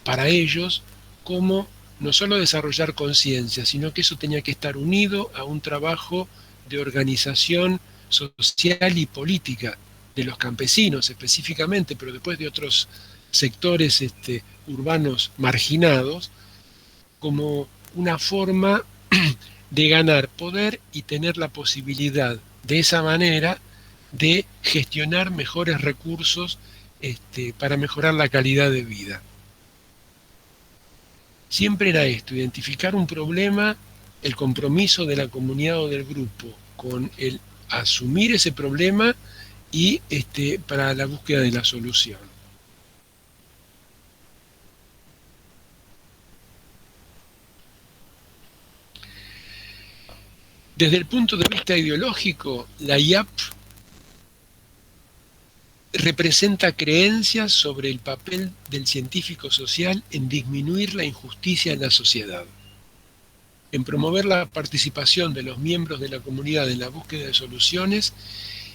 para ellos cómo no solo desarrollar conciencia, sino que eso tenía que estar unido a un trabajo de organización social y política de los campesinos específicamente, pero después de otros sectores urbanos marginados, como una forma de ganar poder y tener la posibilidad de esa manera de gestionar mejores recursos para mejorar la calidad de vida. Siempre era esto, identificar un problema, el compromiso de la comunidad o del grupo con el asumir ese problema y para la búsqueda de la solución. Desde el punto de vista ideológico, la IAP representa creencias sobre el papel del científico social en disminuir la injusticia en la sociedad, en promover la participación de los miembros de la comunidad en la búsqueda de soluciones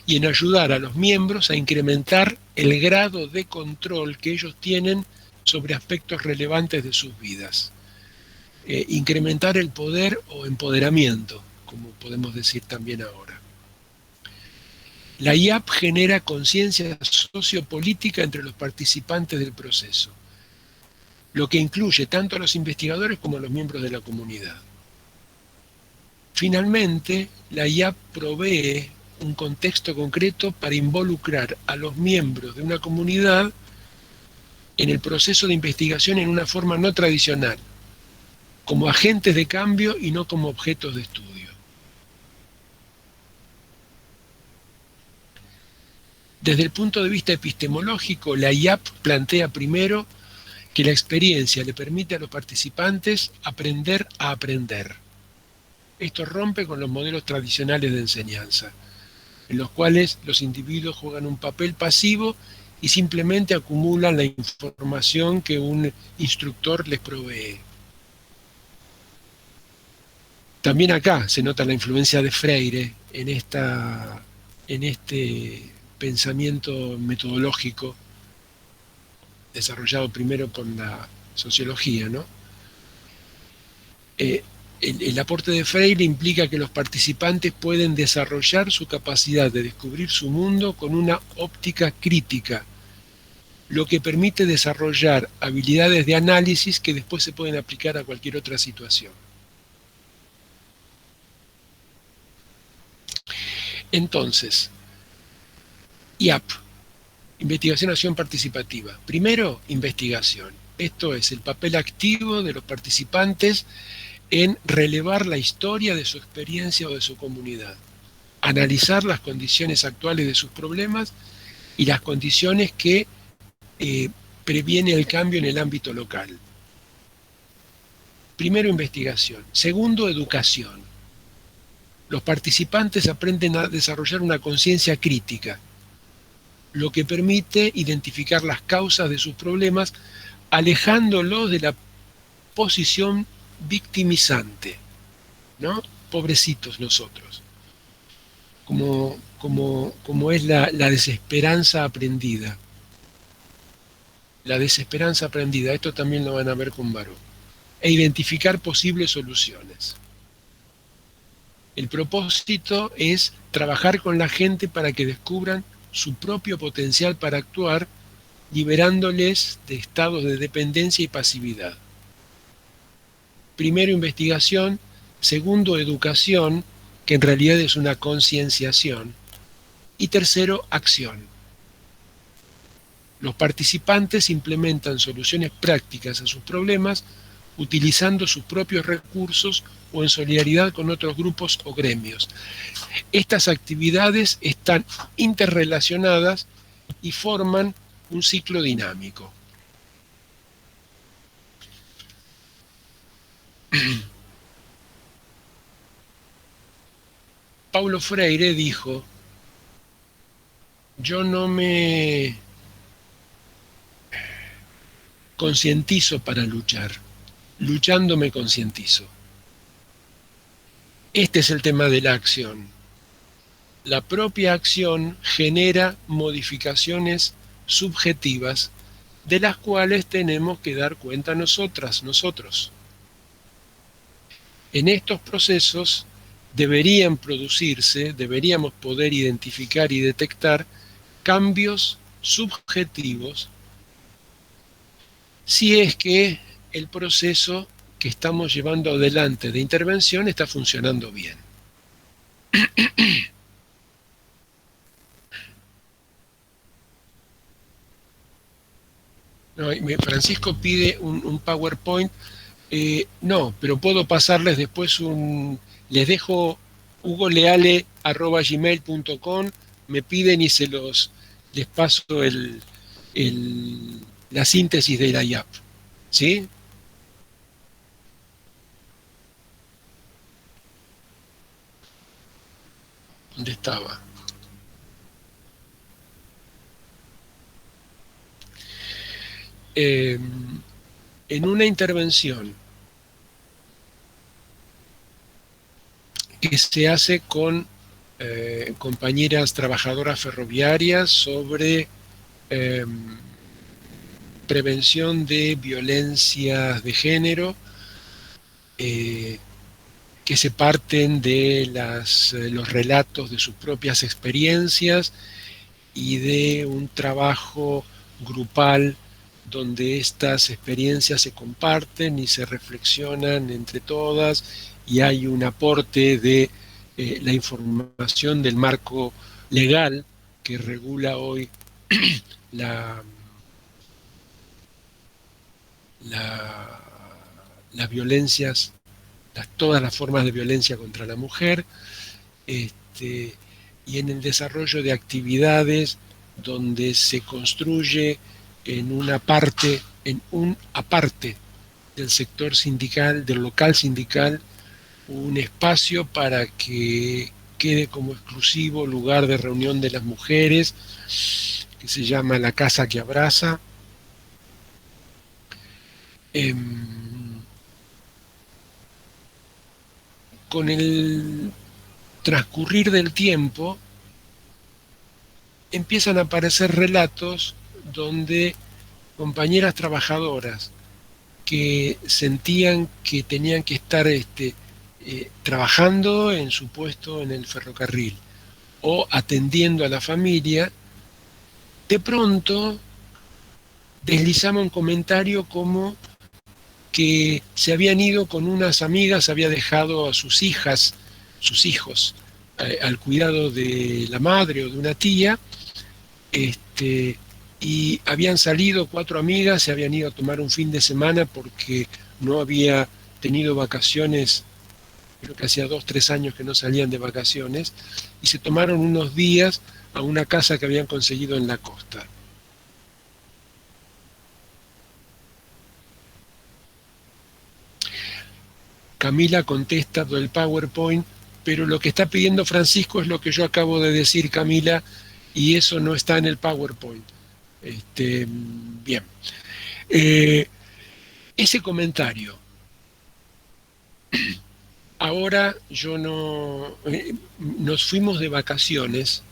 y en ayudar a los miembros a incrementar el grado de control que ellos tienen sobre aspectos relevantes de sus vidas. Incrementar el poder o empoderamiento, como podemos decir también ahora. La IAP genera conciencia sociopolítica entre los participantes del proceso, lo que incluye tanto a los investigadores como a los miembros de la comunidad. Finalmente, la IAP provee un contexto concreto para involucrar a los miembros de una comunidad en el proceso de investigación en una forma no tradicional, como agentes de cambio y no como objetos de estudio. Desde el punto de vista epistemológico, la IAP plantea primero que la experiencia le permite a los participantes aprender a aprender. Esto rompe con los modelos tradicionales de enseñanza, en los cuales los individuos juegan un papel pasivo y simplemente acumulan la información que un instructor les provee. También acá se nota la influencia de Freire en este pensamiento metodológico desarrollado primero por la sociología, ¿no? El aporte de Freire implica que los participantes pueden desarrollar su capacidad de descubrir su mundo con una óptica crítica, lo que permite desarrollar habilidades de análisis que después se pueden aplicar a cualquier otra situación. Entonces, IAP, investigación, acción participativa. Primero, investigación. Esto es el papel activo de los participantes en relevar la historia de su experiencia o de su comunidad, analizar las condiciones actuales de sus problemas y las condiciones que previene el cambio en el ámbito local. Primero, investigación. Segundo, educación. Los participantes aprenden a desarrollar una conciencia crítica, lo que permite identificar las causas de sus problemas, alejándolos de la posición victimizante, ¿no? Pobrecitos nosotros. Como es la desesperanza aprendida. La desesperanza aprendida, esto también lo van a ver con Baró. E identificar posibles soluciones. El propósito es trabajar con la gente para que descubran su propio potencial para actuar, liberándoles de estados de dependencia y pasividad. Primero, investigación. Segundo, educación, que en realidad es una concienciación. Y tercero, acción. Los participantes implementan soluciones prácticas a sus problemas utilizando sus propios recursos o en solidaridad con otros grupos o gremios. Estas actividades están interrelacionadas y forman un ciclo dinámico. Paulo Freire dijo: yo no me concientizo para luchar. Luchando me concientizo. Este es el tema de la acción. La propia acción genera modificaciones subjetivas de las cuales tenemos que dar cuenta nosotros. En estos procesos deberíamos poder identificar y detectar cambios subjetivos si es que el proceso que estamos llevando adelante de intervención está funcionando bien. No, Francisco pide un PowerPoint. No, pero puedo pasarles después les dejo hugoleale@gmail.com, me piden y les paso la síntesis de la IAP. ¿Sí? ¿Dónde estaba? En una intervención que se hace con compañeras trabajadoras ferroviarias sobre prevención de violencias de género, que se parten de los relatos de sus propias experiencias y de un trabajo grupal donde estas experiencias se comparten y se reflexionan entre todas y hay un aporte de la información del marco legal que regula hoy las violencias, todas las formas de violencia contra la mujer, y en el desarrollo de actividades donde se construye en un aparte del sector sindical, del local sindical, un espacio para que quede como exclusivo lugar de reunión de las mujeres, que se llama La Casa que Abraza. Con el transcurrir del tiempo empiezan a aparecer relatos donde compañeras trabajadoras que sentían que tenían que estar trabajando en su puesto en el ferrocarril o atendiendo a la familia, de pronto deslizaba un comentario como que se habían ido con unas amigas, había dejado a sus hijos, al cuidado de la madre o de una tía, y habían salido 4 amigas, se habían ido a tomar un fin de semana porque no había tenido vacaciones, creo que hacía 2-3 años que no salían de vacaciones, y se tomaron unos días a una casa que habían conseguido en la costa. Camila contesta del PowerPoint, pero lo que está pidiendo Francisco es lo que yo acabo de decir, Camila, y eso no está en el PowerPoint. Bien. Ese comentario. Ahora nos fuimos de vacaciones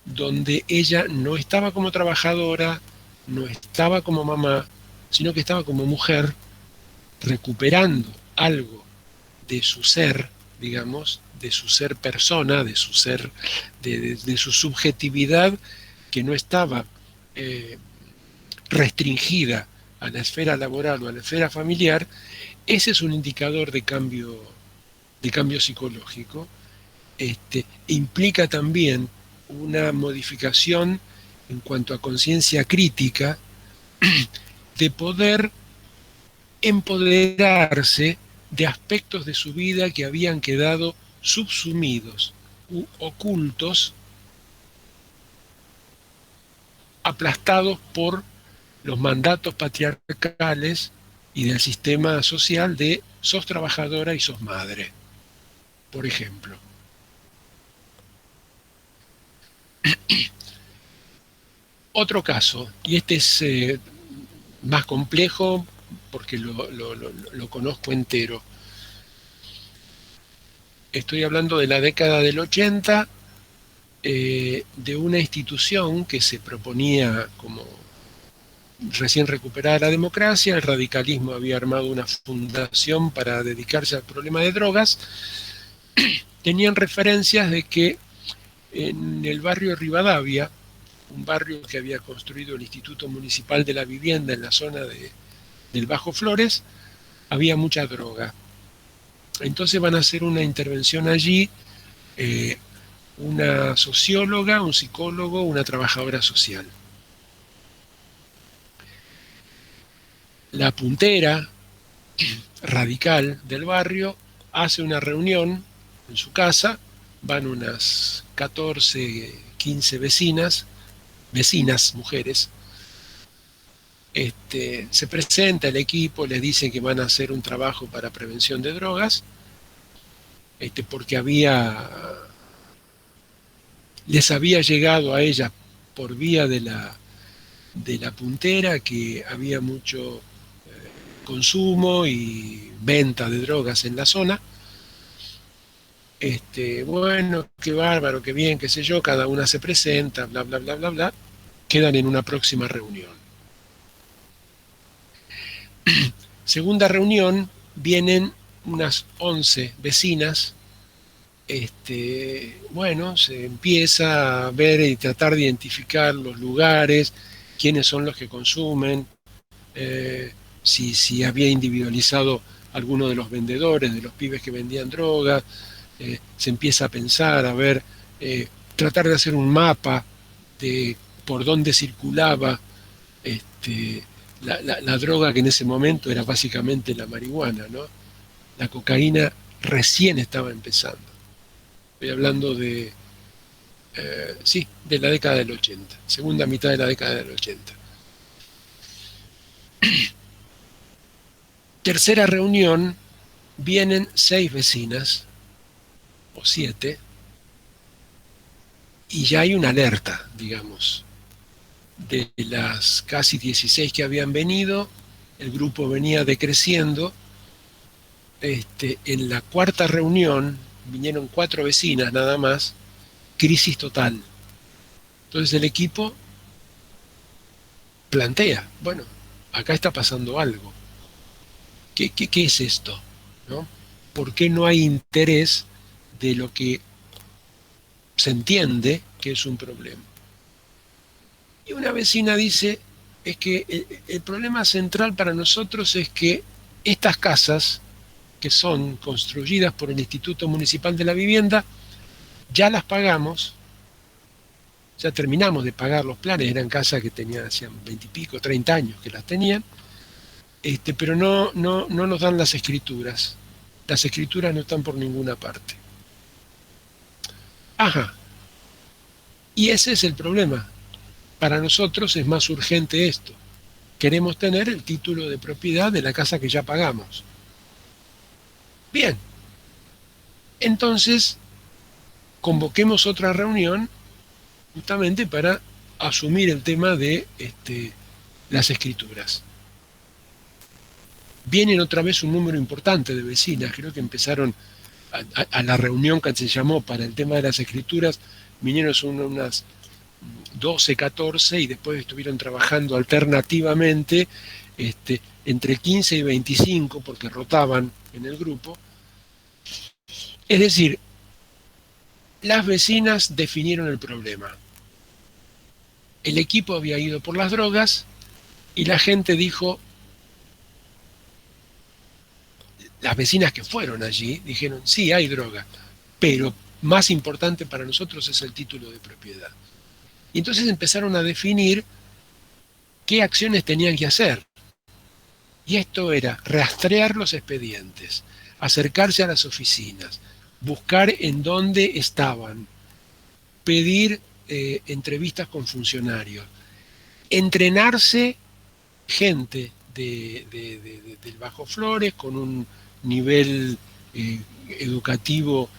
donde ella no estaba como trabajadora, no estaba como mamá, sino que estaba como mujer, recuperando algo de su ser, digamos, de su ser persona, de su ser, de su subjetividad, que no estaba restringida a la esfera laboral o a la esfera familiar. Ese es un indicador de cambio psicológico. Implica también una modificación en cuanto a conciencia crítica de poder empoderarse de aspectos de su vida que habían quedado subsumidos u ocultos, aplastados por los mandatos patriarcales y del sistema social de sos trabajadora y sos madre, por ejemplo. Otro caso, y este es más complejo porque lo conozco entero. Estoy hablando de la década del 80, de una institución que se proponía como recién recuperar la democracia. El radicalismo había armado una fundación para dedicarse al problema de drogas. Tenían referencias de que en el barrio Rivadavia, un barrio que había construido el Instituto Municipal de la Vivienda en la zona del Bajo Flores, había mucha droga. Entonces van a hacer una intervención allí, una socióloga, un psicólogo, una trabajadora social. La puntera radical del barrio hace una reunión en su casa, van unas 14, 15 vecinas, mujeres. Se presenta el equipo, les dicen que van a hacer un trabajo para prevención de drogas, porque les había llegado a ellas por vía de la puntera que había mucho consumo y venta de drogas en la zona. Bueno, qué bárbaro, qué bien, qué sé yo, cada una se presenta, bla, bla, bla, bla, bla, quedan en una próxima reunión. Segunda reunión, vienen unas 11 vecinas. Bueno, se empieza a ver y tratar de identificar los lugares, quiénes son los que consumen, si había individualizado alguno de los vendedores, de los pibes que vendían drogas. Se empieza a pensar, a ver, tratar de hacer un mapa de por dónde circulaba la droga, que en ese momento era básicamente la marihuana, ¿no? La cocaína recién estaba empezando. Estoy hablando de la década del 80, segunda mitad de la década del 80. Tercera reunión, vienen 6 vecinas, o 7, y ya hay una alerta, digamos. De las casi 16 que habían venido, el grupo venía decreciendo. En la cuarta reunión vinieron 4 vecinas nada más, crisis total. Entonces el equipo plantea, bueno, acá está pasando algo. ¿Qué es esto? ¿No? ¿Por qué no hay interés de lo que se entiende que es un problema? Y una vecina dice, es que el problema central para nosotros es que estas casas, que son construidas por el Instituto Municipal de la Vivienda, ya las pagamos, ya terminamos de pagar los planes, eran casas que hacían 20 y pico, 30 años que las tenían, pero no nos dan las escrituras. Las escrituras no están por ninguna parte. Ajá. Y ese es el problema. Para nosotros es más urgente esto. Queremos tener el título de propiedad de la casa que ya pagamos. Bien. Entonces, convoquemos otra reunión justamente para asumir el tema de las escrituras. Vienen otra vez un número importante de vecinas, creo que empezaron a la reunión que se llamó para el tema de las escrituras, vinieron unas 12, 14 y después estuvieron trabajando alternativamente entre 15 y 25 porque rotaban en el grupo. Es decir, las vecinas definieron el problema. El equipo había ido por las drogas y la gente dijo, las vecinas que fueron allí dijeron, sí, hay droga, pero más importante para nosotros es el título de propiedad. Y entonces empezaron a definir qué acciones tenían que hacer. Y esto era rastrear los expedientes, acercarse a las oficinas, buscar en dónde estaban, pedir entrevistas con funcionarios, entrenarse gente del Bajo Flores con un nivel educativo.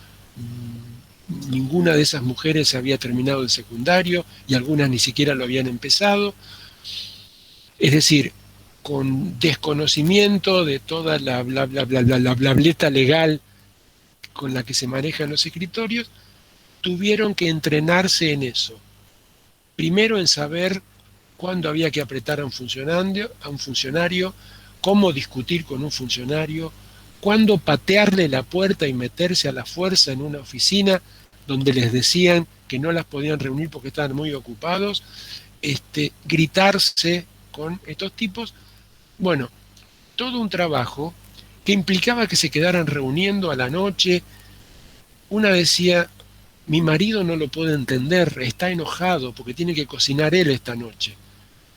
Ninguna de esas mujeres había terminado el secundario y algunas ni siquiera lo habían empezado. Es decir, con desconocimiento de toda la blableta legal con la que se manejan los escritorios, tuvieron que entrenarse en eso. Primero en saber cuándo había que apretar a un funcionario, cómo discutir con un funcionario, cuándo patearle la puerta y meterse a la fuerza en una oficina donde les decían que no las podían reunir porque estaban muy ocupados, gritarse con estos tipos. Bueno, todo un trabajo que implicaba que se quedaran reuniendo a la noche. Una decía, mi marido no lo puede entender, está enojado porque tiene que cocinar él esta noche,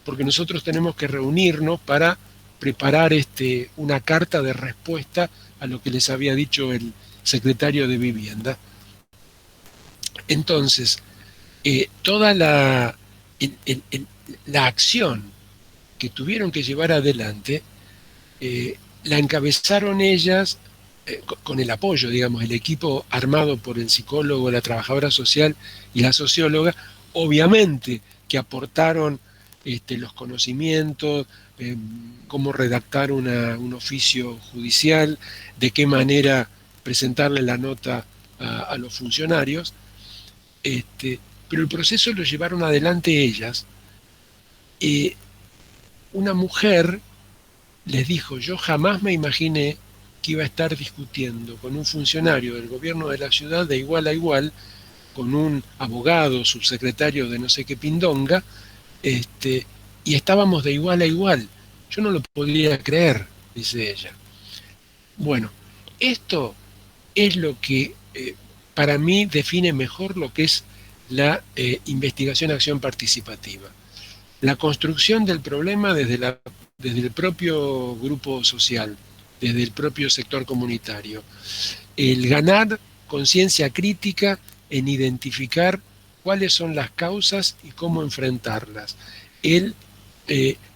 porque nosotros tenemos que reunirnos para preparar una carta de respuesta a lo que les había dicho el secretario de Vivienda. Entonces, toda la acción que tuvieron que llevar adelante, la encabezaron ellas con el apoyo, digamos, el equipo armado por el psicólogo, la trabajadora social y la socióloga, obviamente que aportaron los conocimientos, cómo redactar un oficio judicial, de qué manera presentarle la nota a los funcionarios, pero el proceso lo llevaron adelante ellas. Una mujer les dijo, yo jamás me imaginé que iba a estar discutiendo con un funcionario del gobierno de la ciudad de igual a igual, con un abogado, subsecretario de no sé qué pindonga, y estábamos de igual a igual. Yo no lo podía creer, dice ella. Bueno, esto es lo que para mí define mejor lo que es la investigación-acción participativa. La construcción del problema desde el propio grupo social, desde el propio sector comunitario. El ganar conciencia crítica en identificar cuáles son las causas y cómo enfrentarlas. El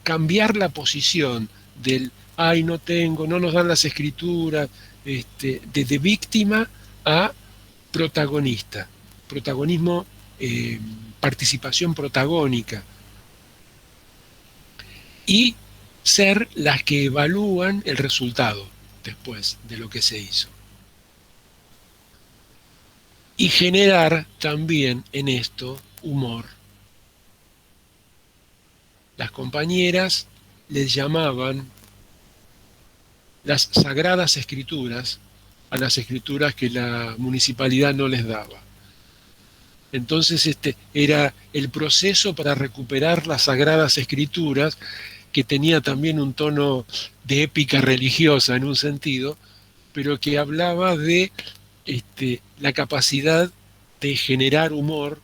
cambiar la posición del, ay, no tengo, no nos dan las escrituras, de víctima a protagonista. Protagonismo, participación protagónica. Y ser las que evalúan el resultado después de lo que se hizo. Y generar también en esto humor. Las compañeras les llamaban las sagradas escrituras a las escrituras que la municipalidad no les daba. Entonces era el proceso para recuperar las sagradas escrituras, que tenía también un tono de épica religiosa en un sentido, pero que hablaba de la capacidad de generar humor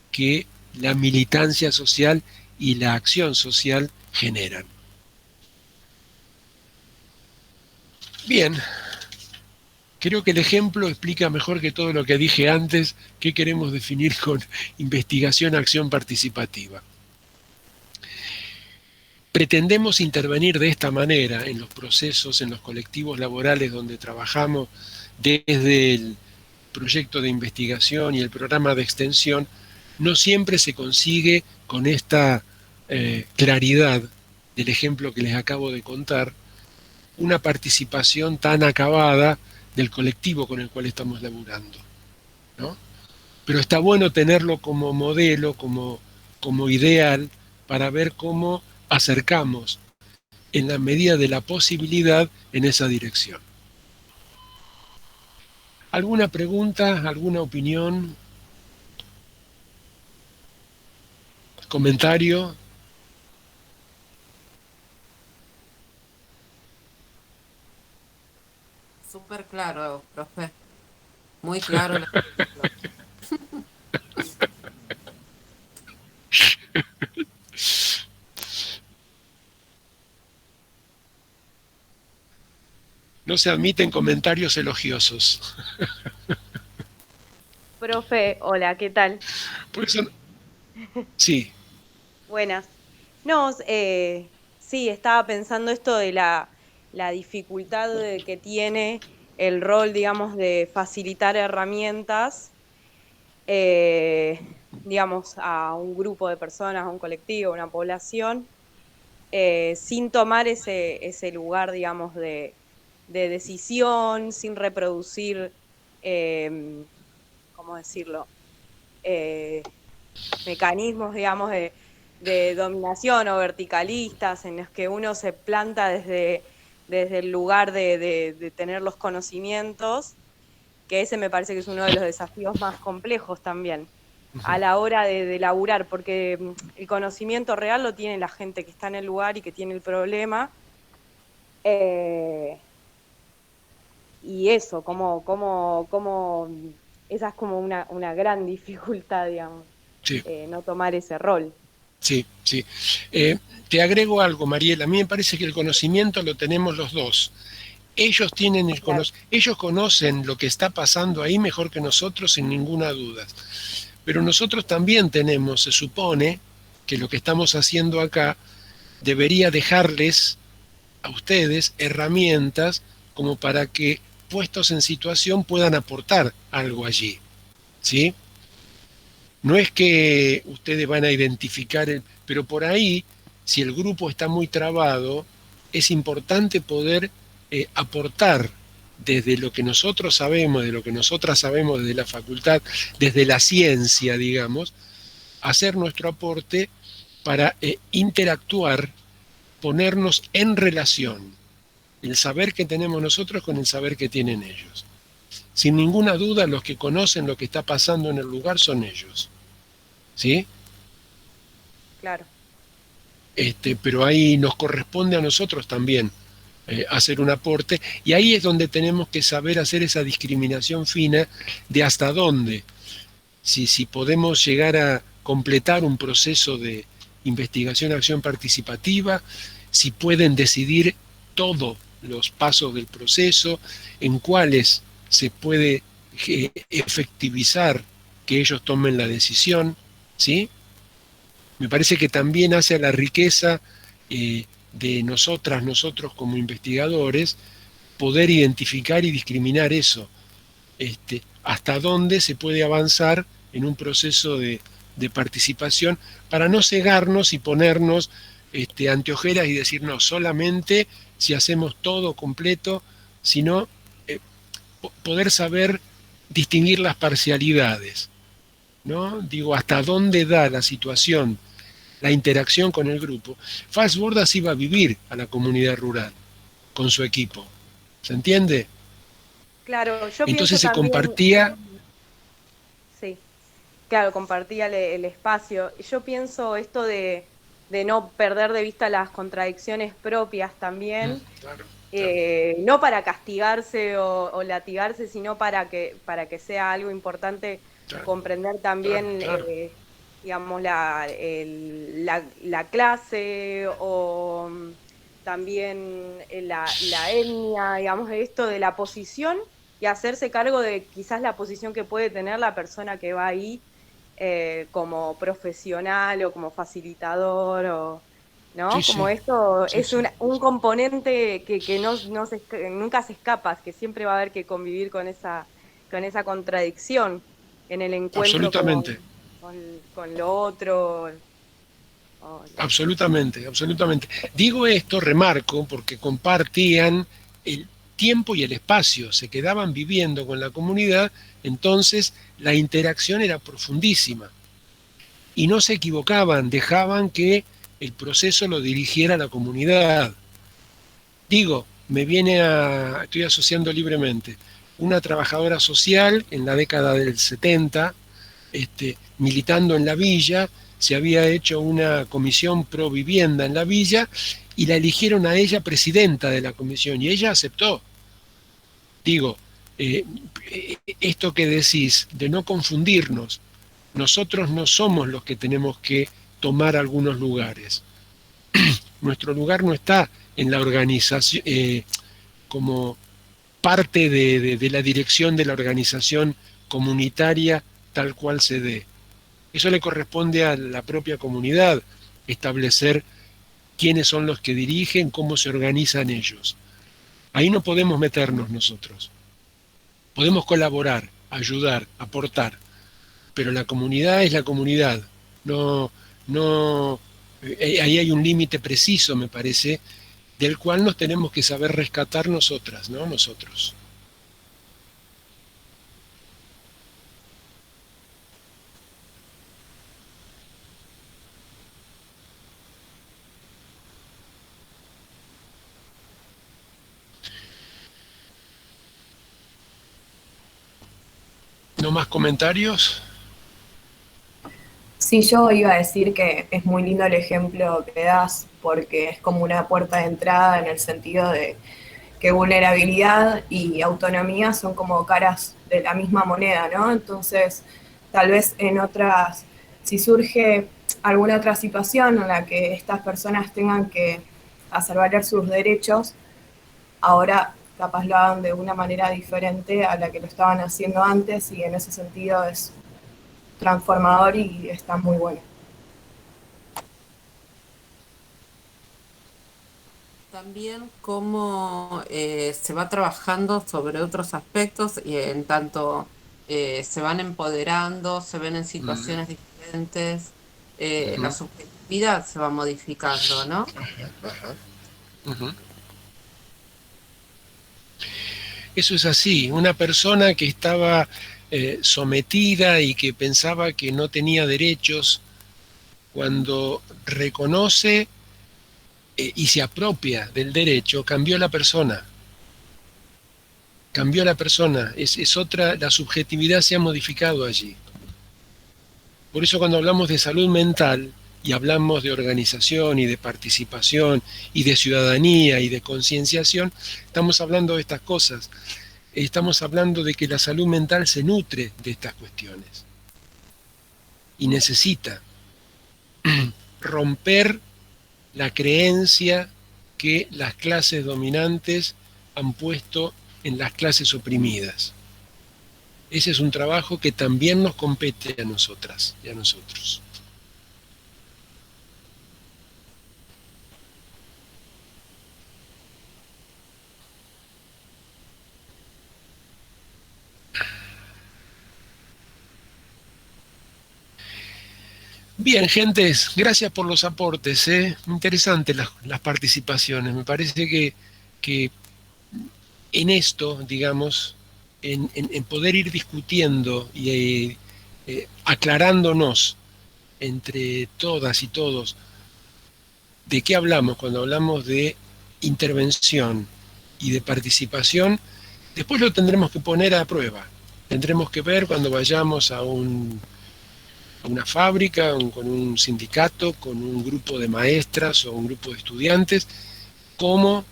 que la militancia social y la acción social generan. Bien, creo que el ejemplo explica mejor que todo lo que dije antes qué queremos definir con investigación-acción participativa. Pretendemos intervenir de esta manera en los procesos, en los colectivos laborales donde trabajamos desde el proyecto de investigación y el programa de extensión. No siempre se consigue con esta claridad del ejemplo que les acabo de contar, una participación tan acabada del colectivo con el cual estamos laburando, ¿no? Pero está bueno tenerlo como modelo, como ideal, para ver cómo acercamos en la medida de la posibilidad en esa dirección. ¿Alguna pregunta, alguna opinión? ¿Comentario? Súper claro, profe. Muy claro. No se admiten comentarios elogiosos. Profe, hola, ¿qué tal? Por eso, sí. Buenas. No, sí, estaba pensando esto de la dificultad que tiene el rol, digamos, de facilitar herramientas, digamos, a un grupo de personas, a un colectivo, a una población, sin tomar ese lugar, digamos, de decisión, sin reproducir, ¿cómo decirlo? Mecanismos, digamos, de dominación o verticalistas en los que uno se planta desde el lugar de tener los conocimientos, que ese me parece que es uno de los desafíos más complejos también a la hora de laburar, porque el conocimiento real lo tiene la gente que está en el lugar y que tiene el problema. Y eso, esa es como una gran dificultad, digamos, Sí. No tomar ese rol. Sí, sí. Te agrego algo, Mariela. A mí me parece que el conocimiento lo tenemos los dos. Ellos tienen ellos conocen lo que está pasando ahí mejor que nosotros, sin ninguna duda. Pero nosotros también tenemos, se supone, que lo que estamos haciendo acá debería dejarles a ustedes herramientas como para que, puestos en situación, puedan aportar algo allí. ¿Sí? No es que ustedes van a identificar, pero por ahí, si el grupo está muy trabado, es importante poder aportar desde lo que nosotros sabemos, de lo que nosotras sabemos desde la facultad, desde la ciencia, digamos, hacer nuestro aporte para interactuar, ponernos en relación, el saber que tenemos nosotros con el saber que tienen ellos. Sin ninguna duda, los que conocen lo que está pasando en el lugar son ellos. ¿Sí? Claro. Pero ahí nos corresponde a nosotros también hacer un aporte, y ahí es donde tenemos que saber hacer esa discriminación fina de hasta dónde, si podemos llegar a completar un proceso de investigación, acción participativa, si pueden decidir todos los pasos del proceso, en cuáles se puede efectivizar que ellos tomen la decisión, ¿sí? Me parece que también hace a la riqueza de nosotros como investigadores, poder identificar y discriminar eso, hasta dónde se puede avanzar en un proceso de participación, para no cegarnos y ponernos anteojeras y decir, no, solamente si hacemos todo completo, sino poder saber distinguir las parcialidades, ¿no? Digo, hasta dónde da la situación, la interacción con el grupo. Falsborda sí va a vivir a la comunidad rural con su equipo. ¿Se entiende? Claro, yo entonces se también, compartía. Sí, claro, compartía el espacio. Yo pienso esto de no perder de vista las contradicciones propias también, Claro. no para castigarse o latigarse, sino para que sea algo importante, Claro. comprender también, Claro. digamos, la clase o también la etnia, digamos, esto de la posición, y hacerse cargo de quizás la posición que puede tener la persona que va ahí como profesional o como facilitador, ¿no? Sí, como sí. esto Sí, es sí. un componente que nunca se escapa, que siempre va a haber que convivir con esa contradicción en el encuentro Absolutamente. con lo otro. Absolutamente, absolutamente. Digo esto, remarco, porque compartían el tiempo y el espacio, se quedaban viviendo con la comunidad, entonces la interacción era profundísima. Y no se equivocaban, dejaban que el proceso lo dirigiera la comunidad. Digo, estoy asociando libremente, una trabajadora social en la década del 70, militando en la villa, se había hecho una comisión pro vivienda en la villa y la eligieron a ella presidenta de la comisión y ella aceptó. Digo, esto que decís de no confundirnos, nosotros no somos los que tenemos que tomar algunos lugares. Nuestro lugar no está en la organización, como parte de la dirección de la organización comunitaria tal cual se dé. Eso le corresponde a la propia comunidad, establecer quiénes son los que dirigen, cómo se organizan ellos. Ahí no podemos meternos nosotros. Podemos colaborar, ayudar, aportar, pero la comunidad es la comunidad. No Ahí hay un límite preciso, me parece, del cual nos tenemos que saber rescatar nosotras, ¿no? Nosotros. ¿No más comentarios? Sí, yo iba a decir que es muy lindo el ejemplo que das, porque es como una puerta de entrada en el sentido de que vulnerabilidad y autonomía son como caras de la misma moneda, ¿no? Entonces, tal vez en otras, si surge alguna otra situación en la que estas personas tengan que hacer valer sus derechos, ahora capaz lo hagan de una manera diferente a la que lo estaban haciendo antes, y en ese sentido es transformador y está muy bueno. También cómo se va trabajando sobre otros aspectos y en tanto se van empoderando, se ven en situaciones diferentes, la subjetividad se va modificando, ¿no? Ajá. Eso es así. Una persona que estaba sometida y que pensaba que no tenía derechos, cuando reconoce y se apropia del derecho, cambió la persona. Cambió la persona. Es otra, la subjetividad se ha modificado allí. Por eso cuando hablamos de salud mental y hablamos de organización y de participación y de ciudadanía y de concienciación, estamos hablando de estas cosas. Estamos hablando de que la salud mental se nutre de estas cuestiones y necesita romper la creencia que las clases dominantes han puesto en las clases oprimidas. Ese es un trabajo que también nos compete a nosotras y a nosotros. Bien, gentes, gracias por los aportes, interesantes las participaciones. Me parece que en esto, digamos, en poder ir discutiendo y aclarándonos entre todas y todos de qué hablamos cuando hablamos de intervención y de participación, después lo tendremos que poner a prueba. Tendremos que ver cuando vayamos a una fábrica, con un sindicato, con un grupo de maestras o un grupo de estudiantes, cómo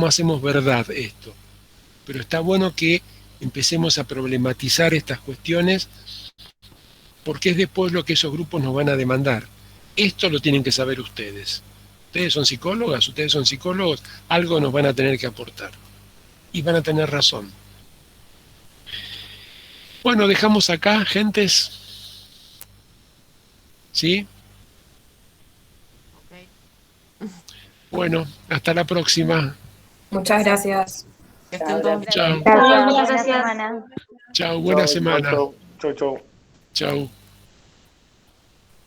hacemos verdad esto. Pero está bueno que empecemos a problematizar estas cuestiones, porque es después lo que esos grupos nos van a demandar. Esto lo tienen que saber ustedes. Ustedes son psicólogas, ustedes son psicólogos, algo nos van a tener que aportar. Y van a tener razón. Bueno, dejamos acá, gentes. ¿Sí? Bueno, hasta la próxima. Muchas gracias. Gracias. Chao. Gracias. Buena semana. Chao, buena semana. Chau. Chao.